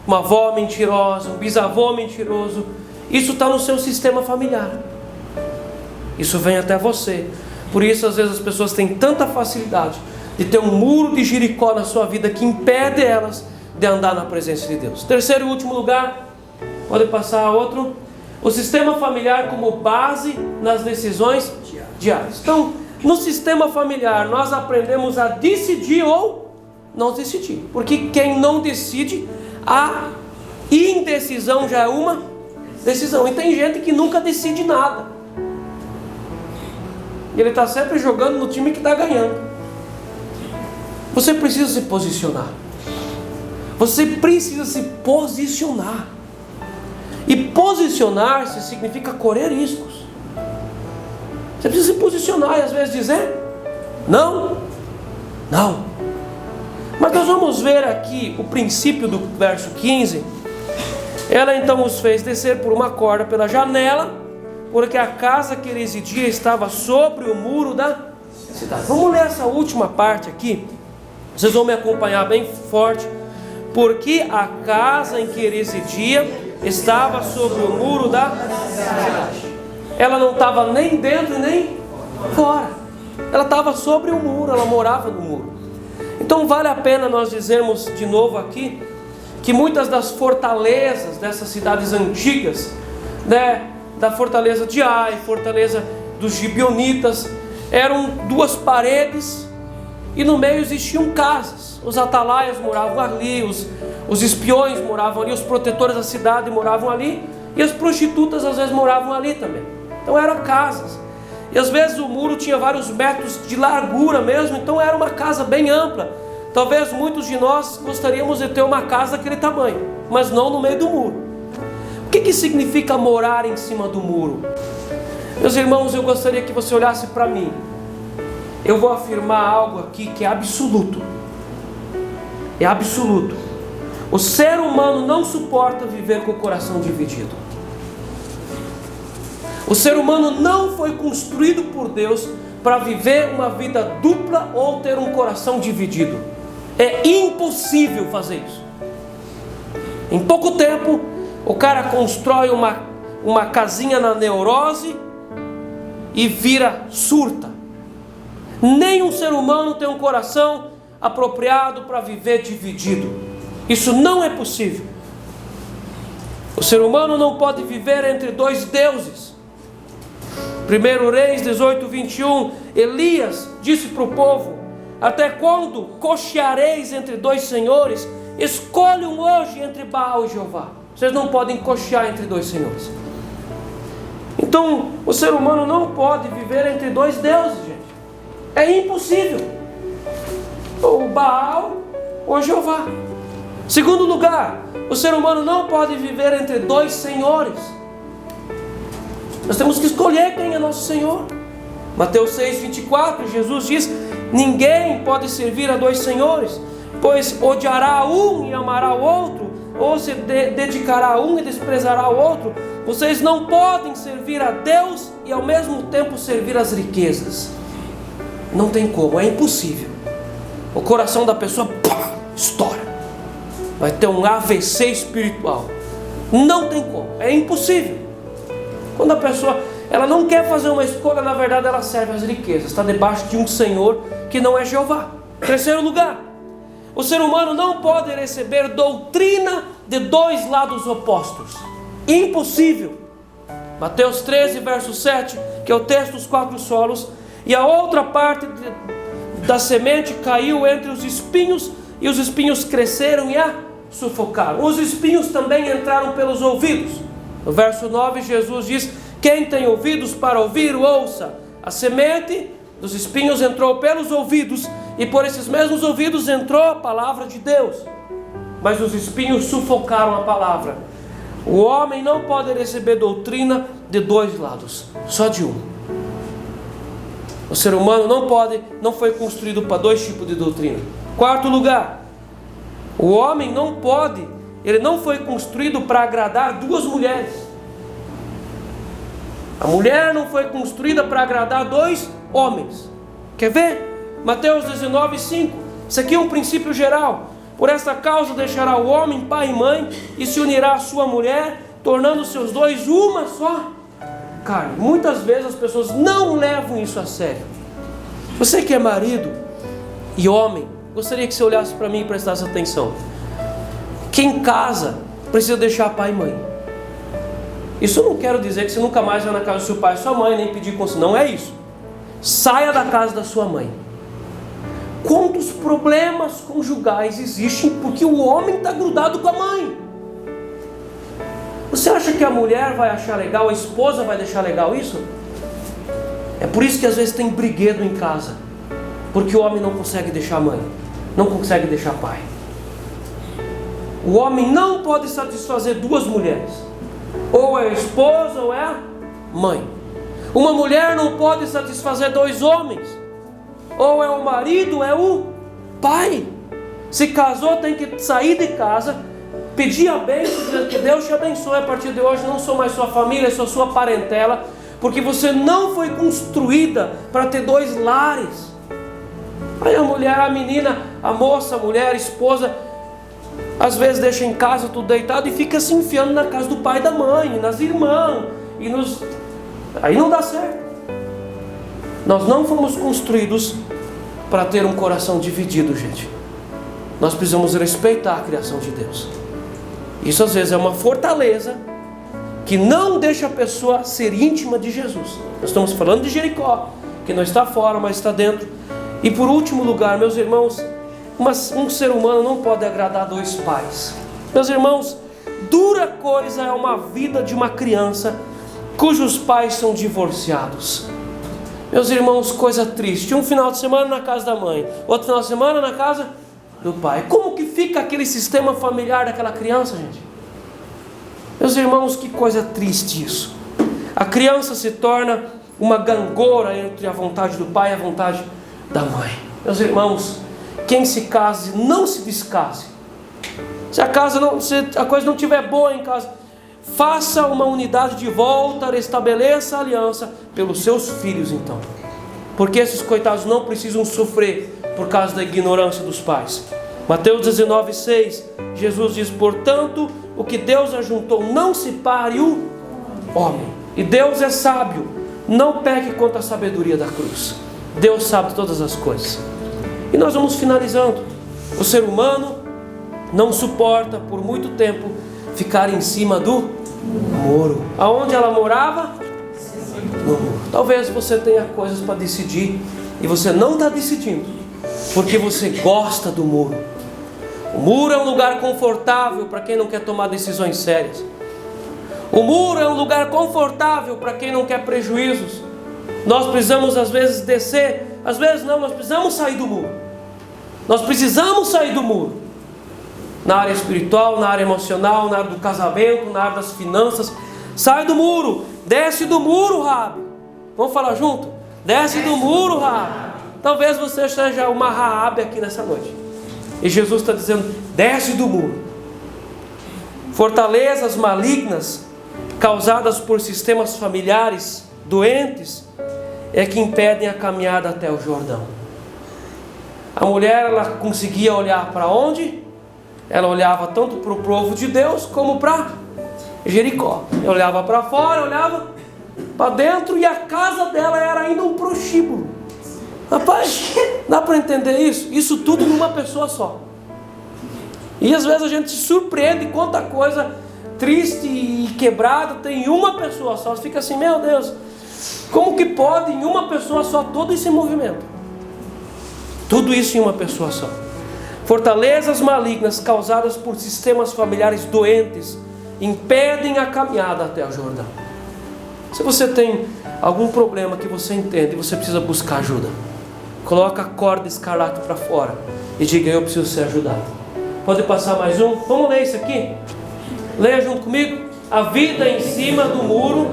uma avó mentirosa, um bisavô mentiroso. Isso está no seu sistema familiar. Isso vem até você. Por isso às vezes as pessoas têm tanta facilidade de ter um muro de Jericó na sua vida que impede elas de andar na presença de Deus. Terceiro e último lugar, pode passar a outro. O sistema familiar como base nas decisões diárias. Então, no sistema familiar nós aprendemos a decidir ou não decidir. Porque quem não decide, a indecisão já é uma decisão. E tem gente que nunca decide nada. E ele está sempre jogando no time que está ganhando. Você precisa se posicionar. Você precisa se posicionar. E posicionar-se significa correr riscos. Você precisa se posicionar e às vezes dizer Não? Não. Mas nós vamos ver aqui o princípio do verso 15. Ela então os fez descer por uma corda pela janela, porque a casa que ele residia estava sobre o muro da cidade. Vamos ler essa última parte aqui. Vocês vão me acompanhar bem forte. Porque a casa em que ele residia estava sobre o muro da cidade. Ela não estava nem dentro nem fora. Ela estava sobre o muro, ela morava no muro. Então vale a pena nós dizermos de novo aqui que muitas das fortalezas dessas cidades antigas, né, da fortaleza de Ai, fortaleza dos gibeonitas, eram duas paredes e no meio existiam casas. Os atalaias moravam ali, os espiões moravam ali, os protetores da cidade moravam ali, e as prostitutas às vezes moravam ali também. Então eram casas. E às vezes o muro tinha vários metros de largura mesmo, então era uma casa bem ampla. Talvez muitos de nós gostaríamos de ter uma casa daquele tamanho, mas não no meio do muro. O que significa morar em cima do muro? Meus irmãos, eu gostaria que você olhasse para mim. Eu vou afirmar algo aqui que é absoluto. É absoluto. O ser humano não suporta viver com o coração dividido. O ser humano não foi construído por Deus para viver uma vida dupla ou ter um coração dividido. É impossível fazer isso. Em pouco tempo, o cara constrói uma casinha na neurose e vira surta. Nenhum ser humano tem um coração apropriado para viver dividido. Isso não é possível. O ser humano não pode viver entre dois deuses. 1 Reis 18, 21, Elias disse para o povo: até quando cocheareis entre dois senhores? Escolham hoje entre Baal e Jeová. Vocês não podem cochear entre dois senhores. Então, o ser humano não pode viver entre dois deuses, gente. É impossível. Ou Baal ou Jeová. Segundo lugar, o ser humano não pode viver entre dois senhores. Nós temos que escolher quem é nosso Senhor. Mateus 6, 24, Jesus diz: ninguém pode servir a dois senhores, pois odiará um e amará o outro, ou se dedicará a um e desprezará o outro. Vocês não podem servir a Deus e ao mesmo tempo servir as riquezas. Não tem como, é impossível. O coração da pessoa estoura. Vai ter um AVC espiritual. Não tem como, é impossível. Quando a pessoa ela não quer fazer uma escolha, na verdade ela serve as riquezas. Está debaixo de um Senhor que não é Jeová. Terceiro lugar, o ser humano não pode receber doutrina de dois lados opostos. Impossível. Mateus 13, verso 7, que é o texto dos 4 solos. E a outra parte da semente caiu entre os espinhos, e os espinhos cresceram e a sufocaram. Os espinhos também entraram pelos ouvidos. No verso 9, Jesus diz: quem tem ouvidos para ouvir, ouça. A semente dos espinhos entrou pelos ouvidos, e por esses mesmos ouvidos entrou a palavra de Deus. Mas os espinhos sufocaram a palavra. O homem não pode receber doutrina de dois lados, só de um. O ser humano não foi construído para dois tipos de doutrina. Quarto lugar, o homem ele não foi construído para agradar duas mulheres. A mulher não foi construída para agradar dois homens. Quer ver? Mateus 19, 5. Isso aqui é um princípio geral. Por esta causa deixará o homem pai e mãe, e se unirá à sua mulher, tornando seus dois uma só carne. Muitas vezes as pessoas não levam isso a sério. Você que é marido e homem, gostaria que você olhasse para mim e prestasse atenção. Quem casa precisa deixar pai e mãe. Isso eu não quero dizer que você nunca mais vai na casa do seu pai e sua mãe, nem pedir conselho. Não é isso. Saia da casa da sua mãe. Quantos problemas conjugais existem porque o homem está grudado com a mãe? Você acha que a mulher vai achar legal, a esposa vai deixar legal isso? É por isso que às vezes tem briguedo em casa, porque o homem não consegue deixar a mãe, não consegue deixar pai. O homem não pode satisfazer duas mulheres, ou é a esposa ou é a mãe. Uma mulher não pode satisfazer dois homens. ou é o marido, ou é o pai. Se casou, tem que sair de casa, pedir a bênção, dizendo que Deus te abençoe. A partir de hoje não sou mais sua família, sou sua parentela, porque você não foi construída para ter 2 lares. Aí a mulher, a menina, a moça, a mulher, a esposa, às vezes deixa em casa tudo deitado e fica se enfiando na casa do pai e da mãe, nas irmãs, aí não dá certo. Nós não fomos construídos para ter um coração dividido, gente. Nós precisamos respeitar a criação de Deus. Isso às vezes é uma fortaleza que não deixa a pessoa ser íntima de Jesus. Nós estamos falando de Jericó, que não está fora, mas está dentro. E por último lugar, meus irmãos, um ser humano não pode agradar 2 pais. Meus irmãos, dura coisa é uma vida de uma criança cujos pais são divorciados. Meus irmãos, coisa triste. Um final de semana na casa da mãe, outro final de semana na casa do pai. Como que fica aquele sistema familiar daquela criança, gente? Meus irmãos, que coisa triste isso. A criança se torna uma gangorra entre a vontade do pai e a vontade da mãe. Meus irmãos, quem se case, não se descase. Se a coisa não estiver boa em casa, faça uma unidade de volta, restabeleça a aliança pelos seus filhos então. Porque esses coitados não precisam sofrer por causa da ignorância dos pais. Mateus 19,6, Jesus diz: portanto, o que Deus ajuntou, não separe o homem. E Deus é sábio, não peque contra a sabedoria da cruz. Deus sabe todas as coisas. E nós vamos finalizando. O ser humano não suporta por muito tempo ficar em cima do muro. Aonde ela morava? No muro. Talvez você tenha coisas para decidir e você não está decidindo porque você gosta do muro. O muro é um lugar confortável para quem não quer tomar decisões sérias. O muro é um lugar confortável para quem não quer prejuízos. Nós precisamos às vezes descer, às vezes não, nós precisamos sair do muro. Nós precisamos sair do muro. Na área espiritual, na área emocional, na área do casamento, na área das finanças. Sai do muro, desce do muro, Rabi. Vamos falar junto? Desce do muro, Rabi. Talvez você seja uma Raabe aqui nessa noite. E Jesus está dizendo: desce do muro. Fortalezas malignas causadas por sistemas familiares doentes é que impedem a caminhada até o Jordão. A mulher, ela conseguia olhar para onde? Ela olhava tanto para o povo de Deus como para Jericó. Ela olhava para fora, olhava para dentro, e a casa dela era ainda um prostíbulo. Rapaz, dá para entender isso? Isso tudo numa pessoa só. E às vezes a gente se surpreende quanta coisa triste e quebrada tem em uma pessoa só. Você fica assim: meu Deus, como que pode em uma pessoa só todo esse movimento? Tudo isso em uma pessoa só. Fortalezas malignas causadas por sistemas familiares doentes impedem a caminhada até o Jordão. Se você tem algum problema que você entende e você precisa buscar ajuda, coloca a corda escarlate para fora e diga: eu preciso ser ajudado. Pode passar mais um? Vamos ler isso aqui? Leia junto comigo. A vida em cima do muro,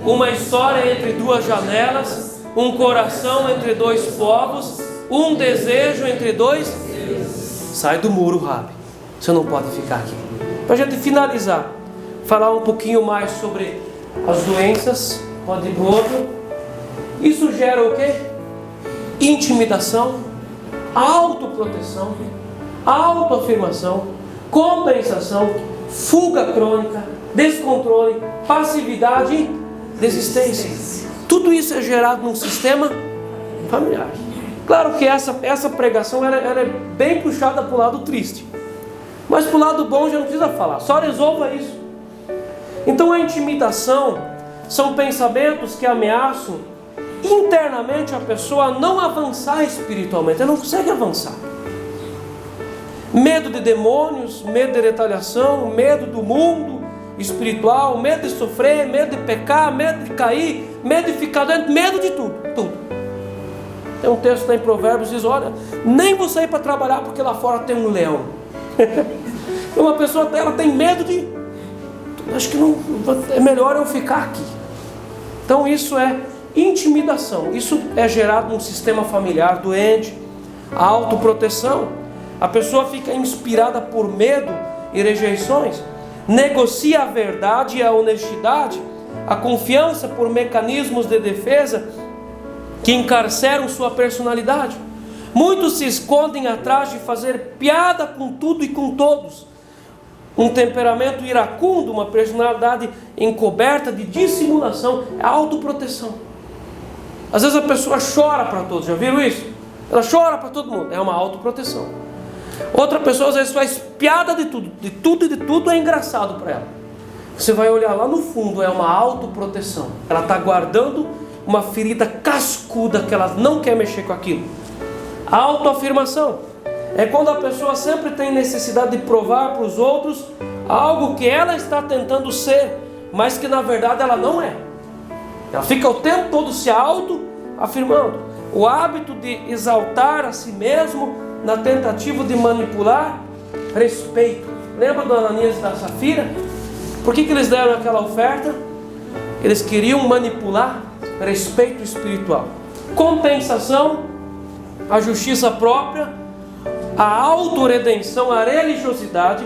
uma história entre 2 janelas, um coração entre 2 povos, um desejo entre 2. Sai do muro, Rabi. Você não pode ficar aqui. Para a gente finalizar, falar um pouquinho mais sobre as doenças. Pode ir para o outro. Isso gera o quê? Intimidação, autoproteção, autoafirmação, compensação, fuga crônica, descontrole, passividade e desistência. Tudo isso é gerado num sistema familiar. Claro que essa pregação ela é bem puxada para o lado triste, mas para o lado bom já não precisa falar, só resolva isso. Então a intimidação são pensamentos que ameaçam internamente a pessoa a não avançar espiritualmente. Ela não consegue avançar. Medo de demônios, medo de retaliação, medo do mundo espiritual, medo de sofrer, medo de pecar, medo de cair, medo de ficar doente, medo de tudo, tudo. Tem um texto lá em Provérbios que diz: olha, nem vou sair para trabalhar porque lá fora tem um leão. Uma pessoa ela tem medo de... acho que não, é melhor eu ficar aqui. Então isso é intimidação. Isso é gerado num sistema familiar doente. A autoproteção. A pessoa fica inspirada por medo e rejeições. Negocia a verdade e a honestidade. A confiança por mecanismos de defesa que encarceram sua personalidade. Muitos se escondem atrás de fazer piada com tudo e com todos. Um temperamento iracundo, uma personalidade encoberta de dissimulação, é autoproteção. Às vezes a pessoa chora para todos, já viram isso? Ela chora para todo mundo, é uma autoproteção. Outra pessoa às vezes faz piada de tudo e de tudo é engraçado para ela. Você vai olhar lá no fundo, é uma autoproteção. Ela está guardando uma ferida cascuda que ela não quer mexer com aquilo. A autoafirmação é quando a pessoa sempre tem necessidade de provar para os outros algo que ela está tentando ser, mas que na verdade ela não é. Ela fica o tempo todo se autoafirmando. O hábito de exaltar a si mesmo na tentativa de manipular respeito. Lembra do Ananias e da Safira? Por que eles deram aquela oferta? Eles queriam manipular respeito espiritual. Compensação, a justiça própria, a autorredenção, a religiosidade.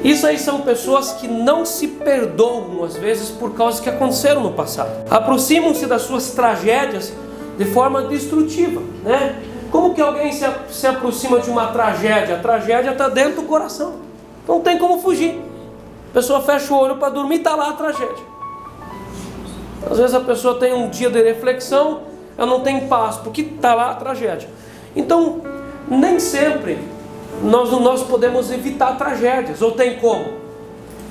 Isso aí são pessoas que não se perdoam às vezes por causa que aconteceram no passado. Aproximam-se das suas tragédias de forma destrutiva, né? Como que alguém se aproxima de uma tragédia? A tragédia está dentro do coração, não tem como fugir. A pessoa fecha o olho para dormir e está lá a tragédia. Às vezes a pessoa tem um dia de reflexão, ela não tem paz, porque está lá a tragédia. Então, nem sempre nós podemos evitar tragédias, ou tem como?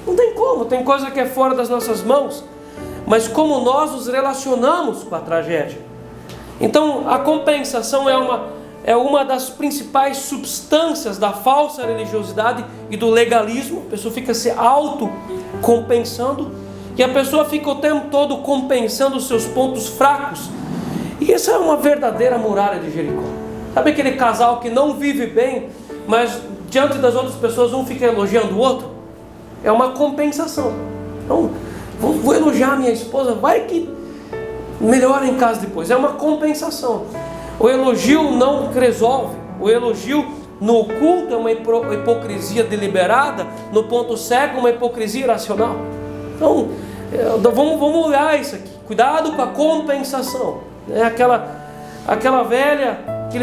Não tem como, tem coisa que é fora das nossas mãos, mas como nós nos relacionamos com a tragédia. Então, a compensação é uma das principais substâncias da falsa religiosidade e do legalismo. A pessoa fica se autocompensando, e a pessoa fica o tempo todo compensando os seus pontos fracos. E essa é uma verdadeira muralha de Jericó. Sabe aquele casal que não vive bem, mas diante das outras pessoas um fica elogiando o outro? É uma compensação. Então, vou elogiar minha esposa, vai que melhora em casa depois. É uma compensação. O elogio não resolve. O elogio no oculto é uma hipocrisia deliberada, no ponto cego uma hipocrisia irracional. Então, vamos olhar isso aqui. Cuidado com a compensação. É aquele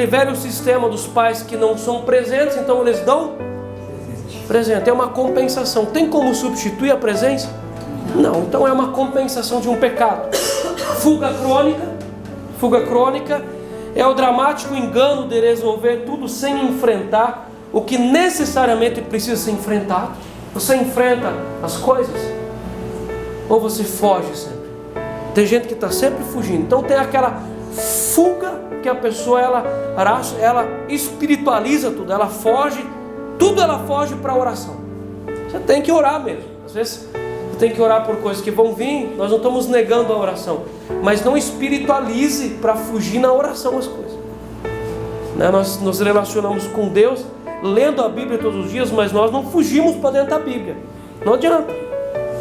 velho sistema dos pais que não são presentes, então eles dão presente. É uma compensação. Tem como substituir a presença? Não. Então é uma compensação de um pecado. Fuga crônica é o dramático engano de resolver tudo sem enfrentar o que necessariamente precisa ser enfrentado. Você enfrenta as coisas ou você foge sempre? Tem gente que está sempre fugindo. Então tem aquela fuga que a pessoa ela espiritualiza tudo, ela foge para a oração. Você tem que orar mesmo. Às vezes você tem que orar por coisas que vão vir. Nós não estamos negando a oração, mas não espiritualize para fugir na oração as coisas, né? Nós nos relacionamos com Deus lendo a Bíblia todos os dias, mas nós não fugimos para dentro da Bíblia. Não adianta.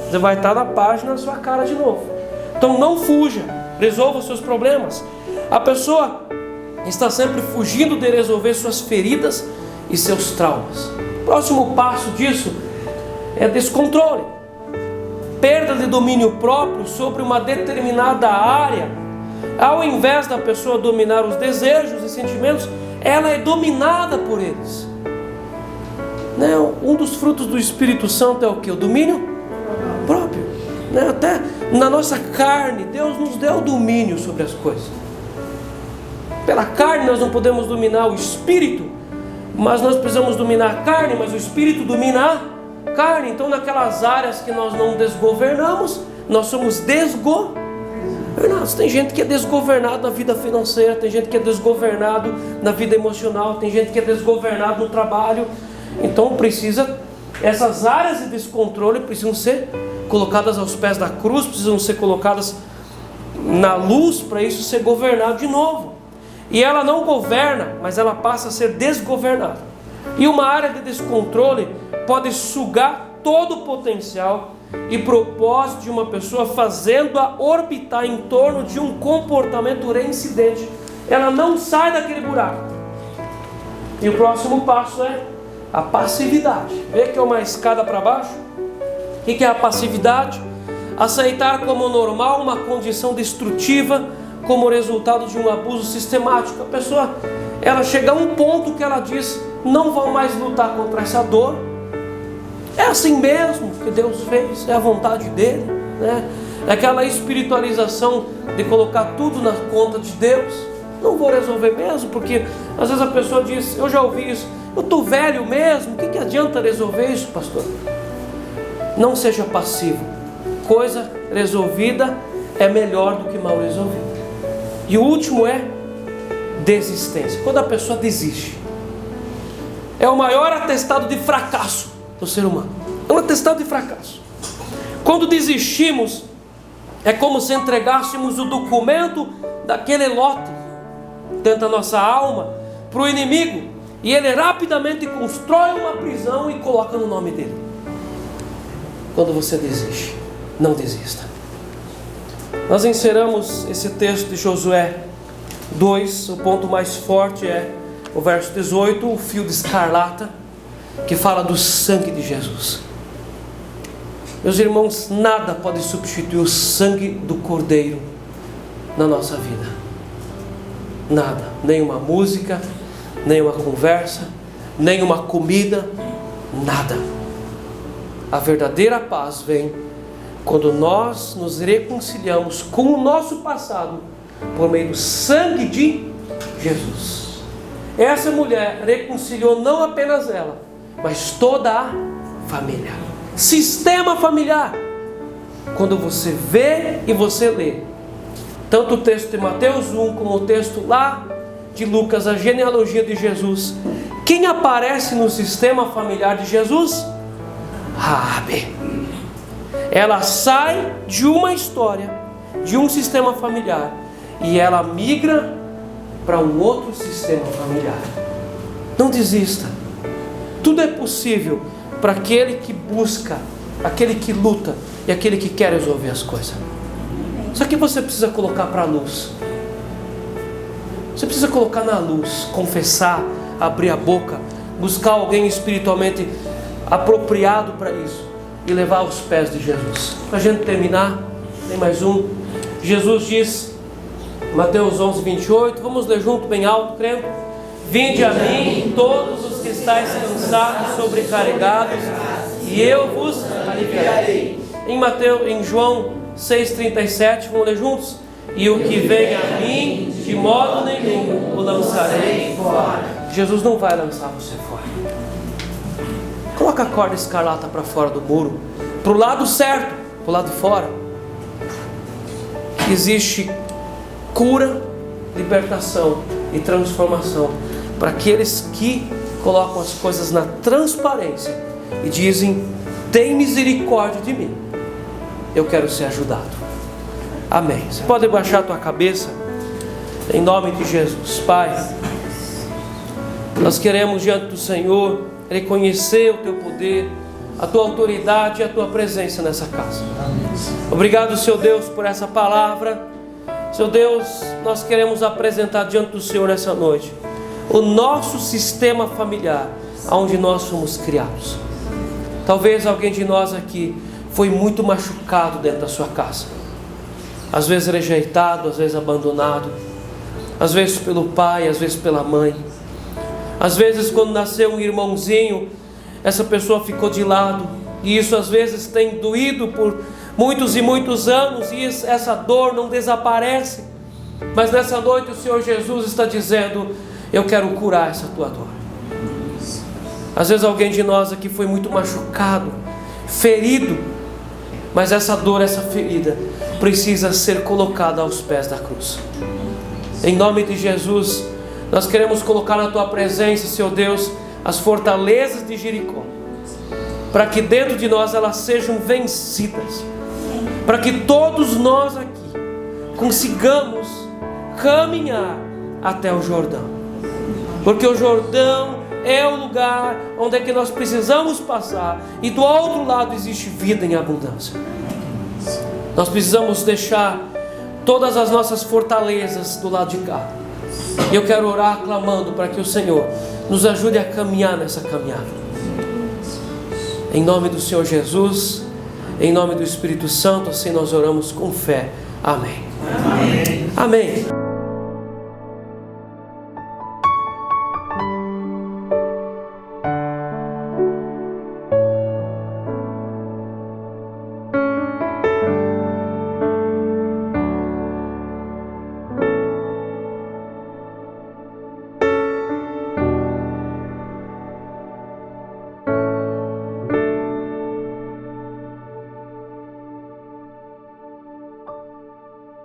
Você vai estar na página na sua cara de novo. Então não fuja, resolva os seus problemas. A pessoa está sempre fugindo de resolver suas feridas e seus traumas. O próximo passo disso é descontrole. Perda de domínio próprio sobre uma determinada área. Ao invés da pessoa dominar os desejos e sentimentos, ela é dominada por eles. Um dos frutos do Espírito Santo é o que? O domínio próprio. Até na nossa carne, Deus nos deu domínio sobre as coisas. Pela carne nós não podemos dominar o Espírito, mas nós precisamos dominar a carne, mas o Espírito domina a carne. Então naquelas áreas que nós não desgovernamos, nós somos desgovernados. Tem gente que é desgovernado na vida financeira, tem gente que é desgovernado na vida emocional, tem gente que é desgovernado no trabalho. Então essas áreas de descontrole precisam ser colocadas aos pés da cruz, precisam ser colocadas na luz para isso ser governado de novo. E ela não governa, mas ela passa a ser desgovernada. E uma área de descontrole pode sugar todo o potencial e propósito de uma pessoa, fazendo-a orbitar em torno de um comportamento reincidente. Ela não sai daquele buraco. E o próximo passo é a passividade. Vê que é uma escada para baixo? O que é a passividade? Aceitar como normal uma condição destrutiva como resultado de um abuso sistemático. A pessoa, ela chega a um ponto que ela diz: não vou mais lutar contra essa dor. É assim mesmo que Deus fez, é a vontade dele, né? É aquela espiritualização de colocar tudo na conta de Deus. Não vou resolver mesmo, porque às vezes a pessoa diz: eu já ouvi isso, eu estou velho mesmo, o que adianta resolver isso, pastor? Não seja passivo. Coisa resolvida é melhor do que mal resolvida. E o último é desistência. Quando a pessoa desiste, é o maior atestado de fracasso do ser humano. É um atestado de fracasso. Quando desistimos, é como se entregássemos o documento daquele lote dentro da nossa alma para o inimigo, e ele rapidamente constrói uma prisão e coloca no nome dele. Quando você desiste, não desista. Nós encerramos esse texto de Josué 2, o ponto mais forte é o verso 18, o fio de escarlata, que fala do sangue de Jesus. Meus irmãos, nada pode substituir o sangue do Cordeiro na nossa vida. Nada, nem uma música, nem uma conversa, nem uma comida, nada. A verdadeira paz vem quando nós nos reconciliamos com o nosso passado por meio do sangue de Jesus. Essa mulher reconciliou não apenas ela, mas toda a família. Sistema familiar. Quando você vê e você lê tanto o texto de Mateus 1 como o texto lá de Lucas, a genealogia de Jesus, quem aparece no sistema familiar de Jesus? Raabe. Ela sai de uma história, de um sistema familiar, e ela migra para um outro sistema familiar. Não desista. Tudo é possível para aquele que busca, aquele que luta e aquele que quer resolver as coisas. Só que você precisa colocar para a luz. Você precisa colocar na luz, confessar, abrir a boca, buscar alguém espiritualmente apropriado para isso e levar aos pés de Jesus. Para a gente terminar, tem mais um. Jesus diz, Mateus 11, 28, vamos ler junto bem alto, crendo: vinde a mim todos os que estáis cansados, sobrecarregados, e eu vos aliviarei. Em João 6,37, vamos ler juntos? E o que vem a mim, de modo nenhum o lançarei fora. Jesus não vai lançar você fora. Coloca a corda escarlata para fora do muro, para o lado certo, para o lado de fora. Existe cura, libertação e transformação para aqueles que colocam as coisas na transparência e dizem: tem misericórdia de mim, eu quero ser ajudado. Amém. Você pode baixar a tua cabeça em nome de Jesus. Pai, nós queremos diante do Senhor reconhecer o teu poder, a tua autoridade e a tua presença nessa casa. Obrigado, Senhor Deus, por essa palavra. Senhor Deus, nós queremos apresentar diante do Senhor nessa noite o nosso sistema familiar, onde nós somos criados. Talvez alguém de nós aqui foi muito machucado dentro da sua casa, às vezes rejeitado, às vezes abandonado, às vezes pelo pai, às vezes pela mãe. Às vezes quando nasceu um irmãozinho, essa pessoa ficou de lado, e isso às vezes tem doído por muitos e muitos anos, e essa dor não desaparece. Mas nessa noite o Senhor Jesus está dizendo: eu quero curar essa tua dor. Às vezes alguém de nós aqui foi muito machucado, ferido, mas essa dor, essa ferida precisa ser colocada aos pés da cruz. Em nome de Jesus, nós queremos colocar na tua presença, Senhor Deus, as fortalezas de Jericó, para que dentro de nós elas sejam vencidas, para que todos nós aqui consigamos caminhar até o Jordão, porque o Jordão é o lugar onde é que nós precisamos passar, e do outro lado existe vida em abundância. Nós precisamos deixar todas as nossas fortalezas do lado de cá. E eu quero orar clamando para que o Senhor nos ajude a caminhar nessa caminhada. Em nome do Senhor Jesus, em nome do Espírito Santo, assim nós oramos com fé. Amém. Amém. Amém.